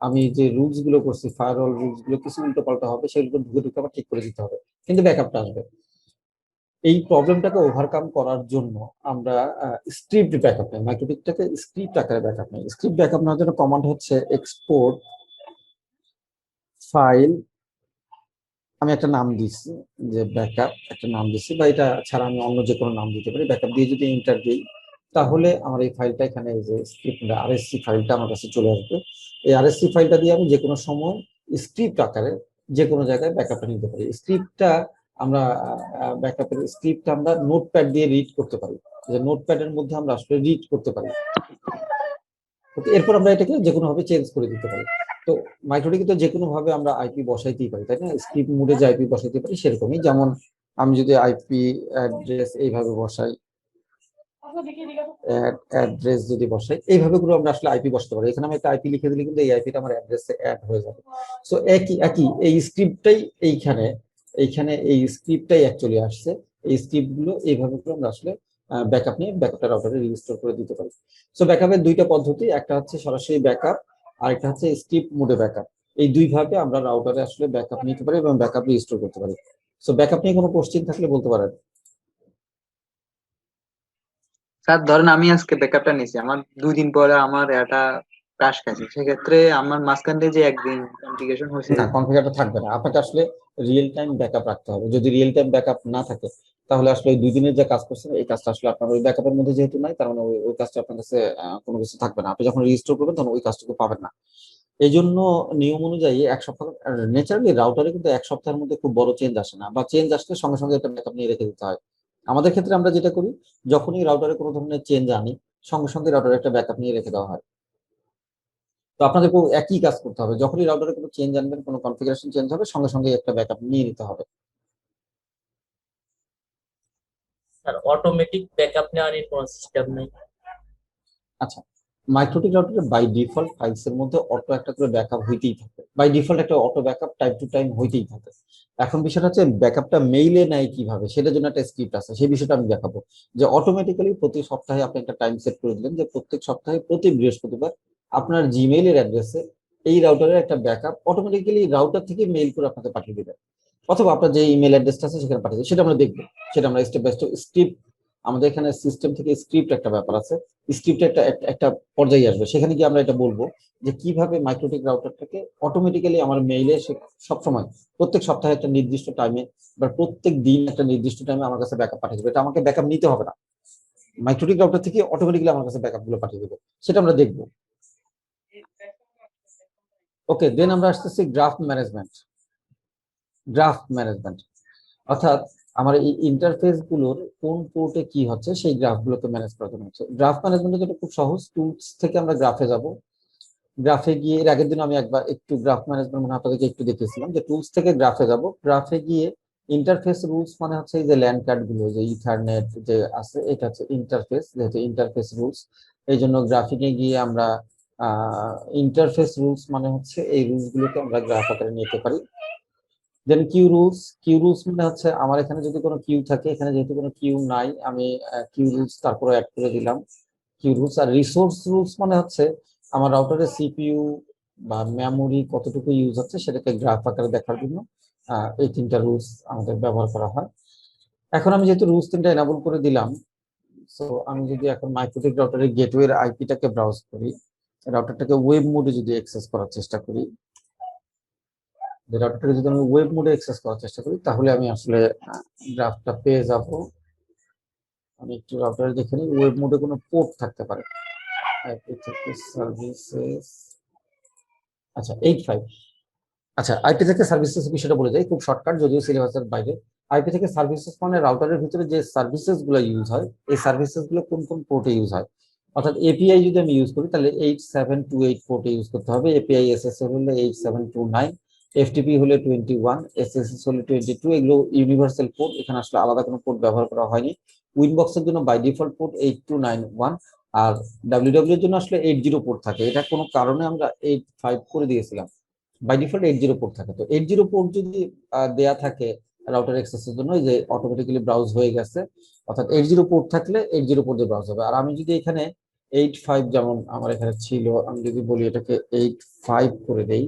আমি যে রুলস গুলো করছি, ফায়ারওয়াল রুলস গুলো কিছু উল্টো পাল্টা হবে, সেগুলো ঢুকে ঢুকে আবার ঠিক করে দিতে হবে, কিন্তু ব্যাকআপটা আসবে। এই প্রবলেমটাকে ওভারকাম করার জন্য আমরা স্ক্রিপ্ট ব্যাকআপ নেই, মাইক্রোটিকটাকে স্ক্রিপ্ট আকারে ব্যাকআপ নেই। স্ক্রিপ্ট ব্যাকআপ নেওয়ার জন্য কমান্ড হচ্ছে এক্সপোর্ট ফাইল, আমি একটা নাম দিচ্ছি যে ব্যাকআপ, একটা নাম দিচ্ছি, বা এটা ছাড়া আমি অন্য যে কোনো নাম দিতে পারি। ব্যাকআপ দিয়ে যদি এন্টার দিই তাহলে আমার এই ফাইলটা এখানে, এই যে স্ক্রিপ্ট আরএসসি ফাইলটা আমার কাছে চলে আসবে। এই আরএসসি ফাইলটা দিয়ে আমি যে কোনো সময় স্ক্রিপ্ট আকারে যে কোনো জায়গায় ব্যাকআপটা নিতে পারি। স্ক্রিপ্টটা আমরা ব্যাকআপের স্ক্রিপ্টটা আমরা নোটপ্যাড দিয়ে রিড করতে পারি, যে নোটপ্যাডের মধ্যে আমরা আসলে রিড করতে পারি। এরপর আমরা এটাকে যে কোনো ভাবে চেঞ্জ করে দিতে পারি। তো মাইক্রোটিকে তো যে কোনো ভাবে আমরা আইপি বসাইতেই পারি, তাই না? স্ক্রিপ্ট মোডে যে আইপি বসাইতে পারি সেরকমই, যেমন আমি যদি আইপি অ্যাড্রেস এইভাবে বসাই, অ্যাড্রেস যদি বসাই, এইভাবে করে আমরা আসলে আইপি বসাতে পারি। এখানে আমি একটা আইপি লিখে দিলে কিন্তু এই আইপিটা আমার অ্যাড্রেসে অ্যাড হয়ে যাবে। সো একই একই এই স্ক্রিপ্টটাই এইখানে এইখানে এই স্ক্রিপ্টটাই অ্যাকচুয়ালি আসছে। এই স্ক্রিপ্ট গুলো এইভাবে করে আমরা আসলে ব্যাকআপ নিয়ে ব্যাকআপটা রাউটারে রিস্টোর করে দিতে পারি। সো ব্যাকআপের দুইটা পদ্ধতি, একটা হচ্ছে সরাসরি ব্যাকআপ, আর একটা হচ্ছে স্ক্রিপ্ট মোডে ব্যাকআপ। এই দুই ভাবে আমরা রাউটারে আসলে ব্যাকআপ নিতে পারি এবং ব্যাকআপ রিস্টোর করতে পারি। সো ব্যাকআপ নিয়ে কোনো কোশ্চেন থাকলে বলতে পারেন। স্যার ধরেন আমি আজকে ব্যাকআপটা নিছি, আমার 2 দিন পরে আমার এটা ক্রাশ খাইছে, সেক্ষেত্রে আমার মাঝখান দিয়ে যে একদিন কনফিগারেশন হয়েছে। না, কনফিগারটা থাকবে না, আপনাকে আসলে রিয়েল টাইম ব্যাকআপ রাখতে হবে। যদি রিয়েল টাইম ব্যাকআপ না থাকে তাহলে আসলে ওই 2 দিনের যে কাজ করছেন এই কাজটা আসলে আপনার ওই ব্যাকআপের মধ্যে যেহেতু নাই, তার মানে ওই কাজটা আপনার কাছে কোনো কিছু থাকবে না। আপনি যখন রিস্টোর করবেন তখন ওই কাজটুকু পাবেন না। এই জন্য নিয়ম অনুযায়ী 1 সপ্তাহ, নেচারালি রাউটারে কিন্তু 1 সপ্তাহের মধ্যে খুব বড় চেঞ্জ আসে না, বা চেঞ্জ আসলে সঙ্গে সঙ্গে একটা ব্যাকআপ নিয়ে রেখে দিতে হয়। আমাদের ক্ষেত্রে আমরা যেটা করি, যখনই রাউটারে কোনো ধরনের চেঞ্জ আনি সঙ্গে সঙ্গে রাউটারে একটা ব্যাকআপ নিয়ে রেখে দেওয়া হয়। তো আপনাদেরকেও একই কাজ করতে হবে, যখনই রাউটারে কোনো চেঞ্জ আনবেন, কোনো কনফিগারেশন চেঞ্জ হবে, সঙ্গে সঙ্গে একটা ব্যাকআপ নিয়ে নিতে হবে। স্যার অটোমেটিক ব্যাকআপ নেওয়ার কোনো সিস্টেম নেই? আচ্ছা, মাইক্রোটিক রাউটারে বাই ডিফল্ট ফাইলস এর মধ্যে অটো একটা করে ব্যাকআপ হইতেই থাকে, বাই ডিফল্ট একটা auto backup time to time হইতেই থাকে। এখন বিষয়টা হচ্ছে ব্যাকআপটা মেইলে নেয় কিভাবে, সেটার জন্য একটা স্ক্রিপ্ট আছে, সেই বিষয়টা আমি দেখাবো। যে অটোমেটিক্যালি প্রতি সপ্তাহে আপনি একটা টাইম সেট করে দিলেন যে প্রত্যেক সপ্তাহে প্রতি বৃহস্পতিবার আপনার জিমেইলের অ্যাড্রেসে এই রাউটারের একটা ব্যাকআপ অটোমেটিক্যালি রাউটার থেকে মেইল করে আপনাকে পাঠিয়ে দিবে, অথবা আপনার যে ইমেল অ্যাড্রেসটা আছে সেখানে পাঠিয়ে দিবে। সেটা আমরা দেখবো, সেটা আমরা স্টেপ বাই স্টেপ স্ক্রিপ্ট, আমাদের এখানে সিস্টেম থেকে স্ক্রিপ্ট একটা ব্যাপার আছে, স্ক্রিপ্টে একটা পর্যায়ে আসবে, সেখানে গিয়ে আমরা এটা বলবো যে কিভাবে মাইক্রোটিক রাউটারটাকে অটোমেটিক্যালি আমার মেইলে সবসময় প্রত্যেক সপ্তাহে একটা নির্দিষ্ট টাইমে বা প্রত্যেক দিন একটা নির্দিষ্ট টাইমে আমার কাছে ব্যাকআপ পাঠিয়ে দেবে। এটা আমাকে ব্যাকআপ নিতে হবে না, মাইক্রোটিক রাউটার থেকে অটোমেটিক্যালি আমার কাছে ব্যাকআপ গুলো পাঠিয়ে দেবে, সেটা আমরা দেখবো। ওকে, দেন আমরা আসতেছি গ্রাফ ম্যানেজমেন্ট। গ্রাফ ম্যানেজমেন্ট অর্থাৎ আমার এই ইন্টারফেস গুলোর কোন পোর্টে কি হচ্ছে সেই গ্রাফ গুলোকে ম্যানেজ করার জন্য হচ্ছে গ্রাফ ম্যানেজমেন্ট। যেটা খুব সহজ, টুলস থেকে আমরা গ্রাফে যাব। গ্রাফে গিয়ে এর আগের দিন আমি একবার একটু গ্রাফ ম্যানেজমেন্ট মানে আপনাদেরকে একটু দেখিয়েছিলাম যে টুলস থেকে গ্রাফে যাব। গ্রাফে গিয়ে ইন্টারফেস রুলস মানে হচ্ছে এই যে ল্যান্ড কার্ড গুলো, যে ইথারনেট যে আছে, এটা হচ্ছে ইন্টারফেস, যেহেতু ইন্টারফেস রুলস এই জন্য গ্রাফিকে গিয়ে আমরা ইন্টারফেস রুলস মানে হচ্ছে এই রুলস গুলোকে আমরা গ্রাফ আকারে নিতে পারি। দেন কিউ রুলস, কিউ রুলস মানে হচ্ছে আমার এখানে যদি কোনো কিউ থাকে, এখানে যেহেতু কোনো কিউ নাই আমি কিউ রুলস তারপরে অ্যাড করে দিলাম কিউ রুলস। আর রিসোর্স রুলস মানে হচ্ছে আমার রাউটারের সিপিইউ বা মেমোরি কতটুকু ইউজ হচ্ছে সেটাকে গ্রাফ আকারে দেখার জন্য এই 3টা রুলস আমাদের ব্যবহার করা হয়। এখন আমি যেহেতু রুলস 3টা এনাবল করে দিলাম, সো আমি যদি এখন মাইক্রোটিক রাউটারের গেটওয়ের আইপিটাকে ব্রাউজ করি, রাউটারটাকে ওয়েব মোডে যদি অ্যাক্সেস করার চেষ্টা করি, রাউটারটাকে যদি আমি ওয়েব মোডে অ্যাক্সেস করার চেষ্টা করি তাহলে আমি আসলে গ্রাফটা পেয়ে যাব। আমি একটু রাউটারে দেখে নিই, ওয়েব মোডে কোনো পোর্ট থাকতে পারে। আইপি থেকে সার্ভিসেস, আচ্ছা 85। আচ্ছা, আইপি থেকে সার্ভিসেস বিষয়টা বলে যাই খুব শর্টকাট, যদিও সিলেবাসের বাইরে। আইপি থেকে সার্ভিসেস মানে রাউটারের ভিতরে যে সার্ভিসেস গুলো ইউজ হয়, এই সার্ভিসেস গুলো কোন কোন পোর্টে ইউজ হয়। অর্থাৎ এপিআই যদি আমি ইউজ করি তাহলে 8728 পোর্টে ইউজ করতে হবে, এপিআই এসএসএল হলে 8729, এফটিপি হলে 21, এসএসএস হলে 22। এগুলো ইউনিভার্সাল পোর্ট, এখানে আসলে আলাদা কোনো পোর্ট ব্যবহার করা হয়নি। উইনবক্সের জন্য বাই ডিফল্ট পোর্ট 8291, আর ডাব্লিউডাব্লিউ এর জন্য আসলে 80 পোর্ট থাকে, এটা কোনো কারণে আমরা 85 করে দিয়েছিলাম। বাই ডিফল্ট 80 পোর্ট থাকে। তো 80 পোর্ট যদি দেয়া থাকে রাউটার অ্যাক্সেসের জন্য এই যে অটোমেটিক্যালি ব্রাউজ হয়ে গেছে, অর্থাৎ 80 পোর্ট থাকলে 80 পোর্ট দিয়ে ব্রাউজ হবে। আর আমি যদি এখানে 85 যেমন আমার এখানে ছিল, আমি যদি বলি এটাকে 85 করে দেই,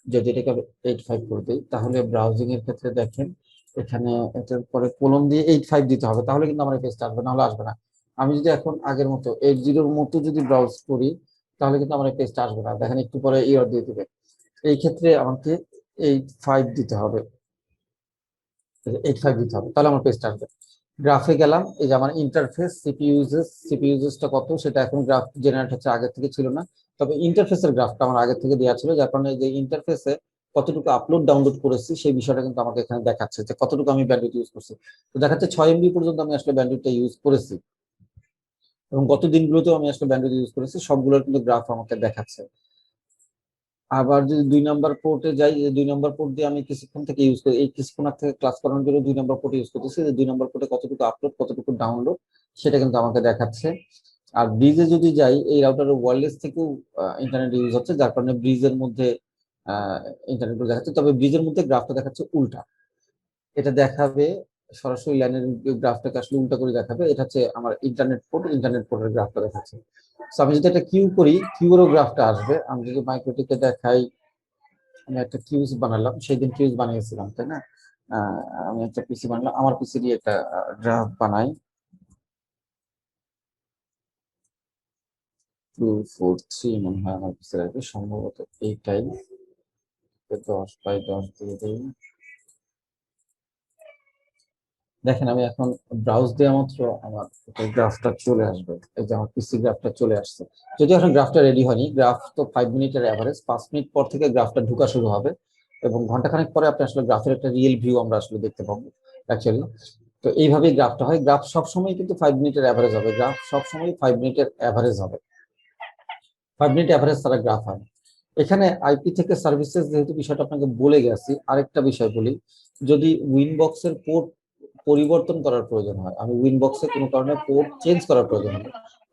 যদি এটাকে 85 করে দেই, তাহলে ব্রাউজিং এর ক্ষেত্রে দেখেন এখানে এটার পরে কোলন দিয়ে 85 দিতে হবে, তাহলে কিন্তু আমার পেজটা আসবে, না হলে আসবে না। আমি যদি এখন আগের মতো 80 মতো যদি ব্রাউজ করি, তাহলে কিন্তু আমার পেজটা আসবে না, দেখেন একটু পরে এরর দিয়ে দিবে। এই ক্ষেত্রে আমাকে 85 দিতে হবে, 85 দিতে হবে, তাহলে আমার পেজটা আসবে। গ্রাফে গেলাম, এই যে আমার ইন্টারফেস সিপি ইউজেসটা কত সেটা এখন গ্রাফ জেনারেট হচ্ছে, আগে থেকে ছিল না। তবে ইন্টারফেসের গ্রাফটা আমার আগে থেকে দেওয়া ছিল, যার কারণে যে ইন্টারফেসে কতটুকু আপলোড ডাউনলোড করেছি সেই বিষয়টা কিন্তু আমাকে এখানে দেখাচ্ছে যে কতটুকু আমি ব্যান্ডউইথ ইউজ করছি। তো দেখাচ্ছে 6 MB পর্যন্ত আমি আসলে ব্যান্ডউইথটা ইউজ করেছি, এবং গত দিনগুলোতেও আমি আসলে ব্যান্ডউইথ ইউজ করেছি, সবগুলোর কিন্তু গ্রাফ আমাকে দেখাচ্ছে। আবার যদি 2 নম্বর পোর্টে যাই, 2 নম্বর পোর্ট দিয়ে আমি কিছুক্ষণ থেকে ইউজ করি, এই কিছুক্ষণ থেকে ক্লাস করানোর জন্য 2 নম্বর পোর্ট ইউজ করতেছি, যে 2 নম্বর পোর্টে কতটুকু আপলোড কতটুকু ডাউনলোড সেটা কিন্তু আমাকে দেখাচ্ছে। আর ব্রিজে যদি যাই, এই রাউটারের ওয়্যারলেস থেকেও ইন্টারনেট ইউজ হচ্ছে, যার কারণে ব্রিজের মধ্যে ইন্টারনেট দেখাচ্ছে, তবে ব্রিজের মধ্যে গ্রাফটা দেখাচ্ছে উল্টা। এটা দেখাবে সরাসরি লাইনের গ্রাফটাকে আসলে উল্টা করে দেখাবে, এটা হচ্ছে আমার ইন্টারনেট পোর্টের গ্রাফটা দেখাচ্ছে। তো আমি যদি একটা কিউ করি, কিউরও গ্রাফটা আসবে। আমি যদি মাইক্রোটিকে দেখাই, আমি একটা কিউজ বানালাম, সেই দিন কিউজ বানিয়েছিলাম তাই না, আহ, আমি একটা পিসি বানালাম, আমার পিসি দিয়ে একটা গ্রাফ বানাই, 243 মনে হয় আমার পিসি রাখবে, সম্ভবত এইটাই, 10/10 দিয়ে দিই। দেখেন আমি এখন ব্রাউজ দেওয়া মাত্র আমার গ্রাফটা চলে আসবে, এই যে আমার পিসি গ্রাফটা চলে আসছে। যদিও এখন গ্রাফটা রেডি হয়নি, গ্রাফ তো 5 মিনিটের অ্যাভারেজ, 5 মিনিট পর থেকে গ্রাফটা ঢোকা শুরু হবে, এবং ঘন্টাখানেক পরে আপনি আসলে গ্রাফের একটা রিয়েল ভিউ আমরা আসলে দেখতে পাবো অ্যাকচুয়ালি। তো এইভাবেই গ্রাফটা হয়, গ্রাফ সবসময় কিন্তু 5 মিনিটের অ্যাভারেজ হবে, গ্রাফ সবসময় 5 মিনিটের অ্যাভারেজ হবে, 5 মিনিট অ্যাভারেজ ছাড়া গ্রাফ হয়। এখানে আইপি থেকে সার্ভিসেস যেহেতু বিষয়টা আপনাকে বলে গেছি, আরেকটা বিষয় বলি, যদি উইনবক্সের পোর্ট পরিবর্তন করার প্রয়োজন হয়, আমি উইনবক্সে কোনো কারণে পোর্ট চেঞ্জ করার প্রয়োজন হয়,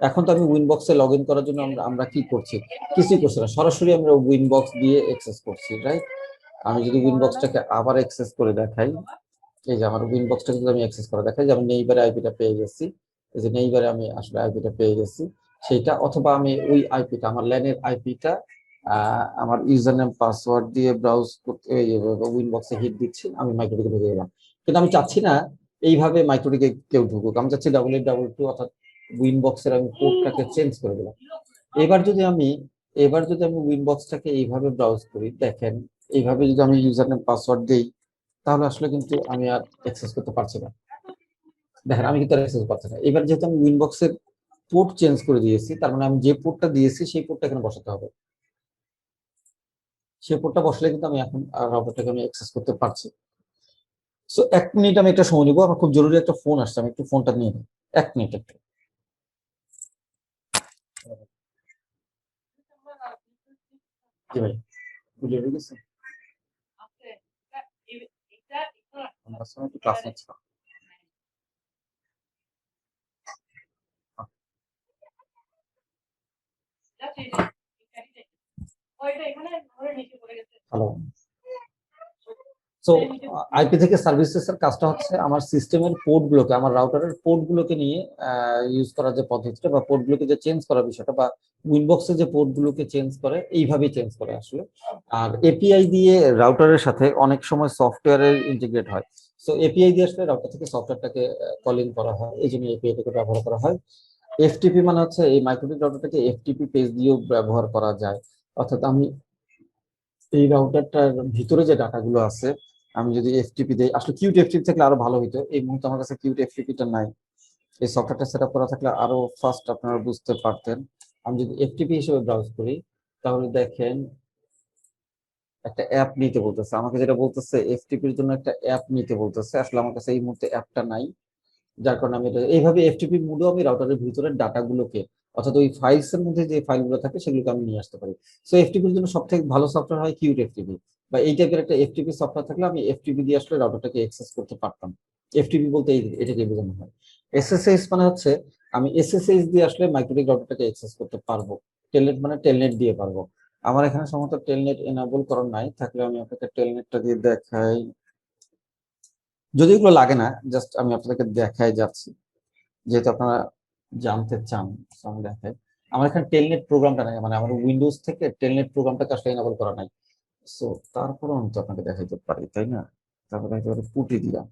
এখন তো আমি উইনবক্সে লগ ইন করার জন্য আমরা কি করছি, কিছুই করছি না, সরাসরি আমরা উইনবক্স দিয়ে অ্যাক্সেস করছি, রাইট? আমি যদি উইনবক্সটাকে আবার অ্যাক্সেস করে দেখাই, এই যে আমার উইনবক্সটাকে যদি আমি অ্যাক্সেস করে দেখাই, যে আমি নেইবারে আইপিটা পেয়ে গেছি, এই যে নেইবারে আমি আসলে আইপিটা পেয়ে গেছি সেইটা, অথবা আমি ওই আইপিটা আমার ল্যানের আইপিটা আমার ইউজার নেম পাসওয়ার্ড দিয়ে ব্রাউজ করতে উইনবক্সে হিট দিচ্ছি, আমি মাইক্রোটিকে ঢুকে গেলাম। কিন্তু আমি চাচ্ছি না এইভাবে মাইক্রোটিকে কেউ ঢুকুক, আমি চাচ্ছি 8822, অর্থাৎ উইনবক্সের আমি কোডটাকে চেঞ্জ করে দিলাম। এবার যদি আমি উইনবক্সটাকে এইভাবে ব্রাউজ করি, দেখেন এইভাবে যদি আমি ইউজার নেম পাসওয়ার্ড দিই, তাহলে আসলে কিন্তু আমি আর অ্যাক্সেস করতে পারছি না। দেখেন আমি কিন্তু অ্যাক্সেস পাচ্ছি না। এবার যেহেতু আমি উইনবক্সের পোর্ট চেঞ্জ করে দিয়েছি, তার মানে আমি যে পোর্টটা দিয়েছি সেই পোর্টটা এখানে বসাতে হবে, সেই পোর্টটা বসলে কিন্তু আমি এখন রাউটারটাকে আমি অ্যাক্সেস করতে পারছি। সো 1 মিনিট আমি একটা সময় নিবো, আমার খুব জরুরি একটা ফোন আসছে, আমি একটু ফোনটা নিয়ে নিই, 1 মিনিট একটু। জি ভাই, বুঝে গেছে, আমার সঙ্গে একটু ক্লাস নিচ্ছিলাম। হ্যালো। সো আইপি থেকে সার্ভিসেসের কাজটা হচ্ছে আমার সিস্টেমের পোর্টগুলোকে, আমার রাউটারের পোর্টগুলোকে নিয়ে ইউজ করার যে পদ্ধতিটা, বা পোর্টগুলোকে যে চেঞ্জ করার বিষয়টা, বা উইনবক্সে যে পোর্টগুলোকে চেঞ্জ করে, এইভাবেই চেঞ্জ করে আসলে। আর এপিআই দিয়ে রাউটারের সাথে অনেক সময় সফটওয়্যারের ইন্টিগ্রেট হয়। সো এপিআই দিয়ে আসলে রাউটার থেকে সফটওয়্যারটাকে কলিং করা হয়, এই জন্য এপিআইটাকে ব্যবহার করা হয়। এফটিপি মানে হচ্ছে এই মাইক্রোটিক রাউটারটাকে এফটিপি পেজ দিয়েও ব্যবহার করা যায়, অর্থাৎ আমি এই রাউটারটার ভিতরে যে ডাটাগুলো আছে, আমি যদি এফটিপি দেই, আসলে কিউট এফটিপি থাকলে আরো ভালো হতো, এই মুহূর্তে আমার কাছে কিউট এফটিপিটা নাই, এই সফটওয়্যারটা সেট আপ করা থাকলে আরো ফাস্ট আপনারা বুঝতে পারতেন। আমি যদি এফটিপি হিসেবে ব্রাউজ করি, তাহলে দেখেন একটা অ্যাপ নিতে বলতেছে আমাকে, যেটা বলতেছে এফটিপির জন্য একটা অ্যাপ নিতে বলতেছে, আসলে আমার কাছে এই মুহূর্তে অ্যাপটা নাই, যার কারণে আমি এটা এইভাবে এফটিপি মোডেও আমি রাউটারের ভিতরে ডাটাগুলোকে, অর্থাৎ ওই ফাইলস এর মধ্যে যে ফাইলগুলো থাকে সেগুলোকে আমি নিয়ে আসতে পারি। সো এফটিপির জন্য সবথেকে ভালো সফটওয়্যার হয় কিউট এফটিপি, বা এই টাইপের একটা এফটিপি সফটওয়্যার থাকলে আমি এফটিপি দিয়ে আসলে রাউটারটাকে অ্যাক্সেস করতে পারতাম। এফটিপি বলতে এটাকে বোঝানো হয়। এসএসএইচ মানে হচ্ছে আমি এসএসএইচ দিয়ে আসলে মাইক্রোটিক রাউটারটাকে অ্যাক্সেস করতে পারবো। টেলনেট মানে টেলনেট দিয়ে পারবো। আমার এখানে সম্ভবত টেলনেট এনাবল করা নাই, থাকলে আমি আপনাকে টেলনেটটা দিয়ে দেখাই। যদি এগুলো লাগে না, জাস্ট আমি আপনাদেরকে দেখাই যাচ্ছি, যেহেতু আপনারা জানতে চান, so আমি দেখাই। আমার এখানে টেলনেট প্রোগ্রামটা নাই, মানে আমার উইন্ডোজ থেকে টেলনেট প্রোগ্রামটাকে আসলে এনেবল করা নাই। সো তারপরে আমি তো আপনাকে দেখাইতে পারি, তাই না? তারপরে একেবারে পুটি দিলাম।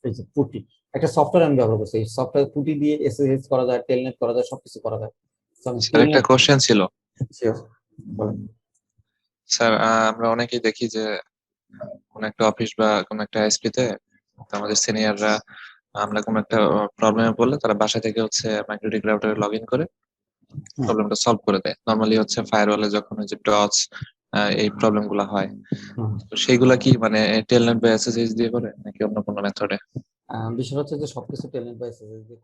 এই যে পুটি, একটা সফটওয়্যার আমি ব্যবহার করছি। এই সফটওয়্যার পুটি দিয়ে এসএসএস করা যায়, টেলনেট করা যায়, সবকিছু করা যায়। So আমি স্যার একটা টেলনেট, কোশ্চেন ছিল। বলেন। স্যার আমরা অনেকেই দেখি যে কোন একটা অফিস বা কোন একটা এসপি তে আমাদের সিনিয়ররা আমরা কোন একটা প্রবলেমে পড়লে তারা বাসা থেকে হচ্ছে মাইক্রোটিক রাউটারে লগ ইন করে হুম। প্রবলেমটা সলভ করে দেয়। নর্মালি হচ্ছে ফায়ারওয়ালে যখন ওই যে টচ এই প্রবলেম গুলা হয়, হুম। তো সেইগুলা কি মানে টেলনেট বা এসএসএস দিয়ে করে নাকি অন্য কোনো মেথডে? বিষয়টা হচ্ছে যে সবকিছু টেলনেট বা এসএসএস দিয়ে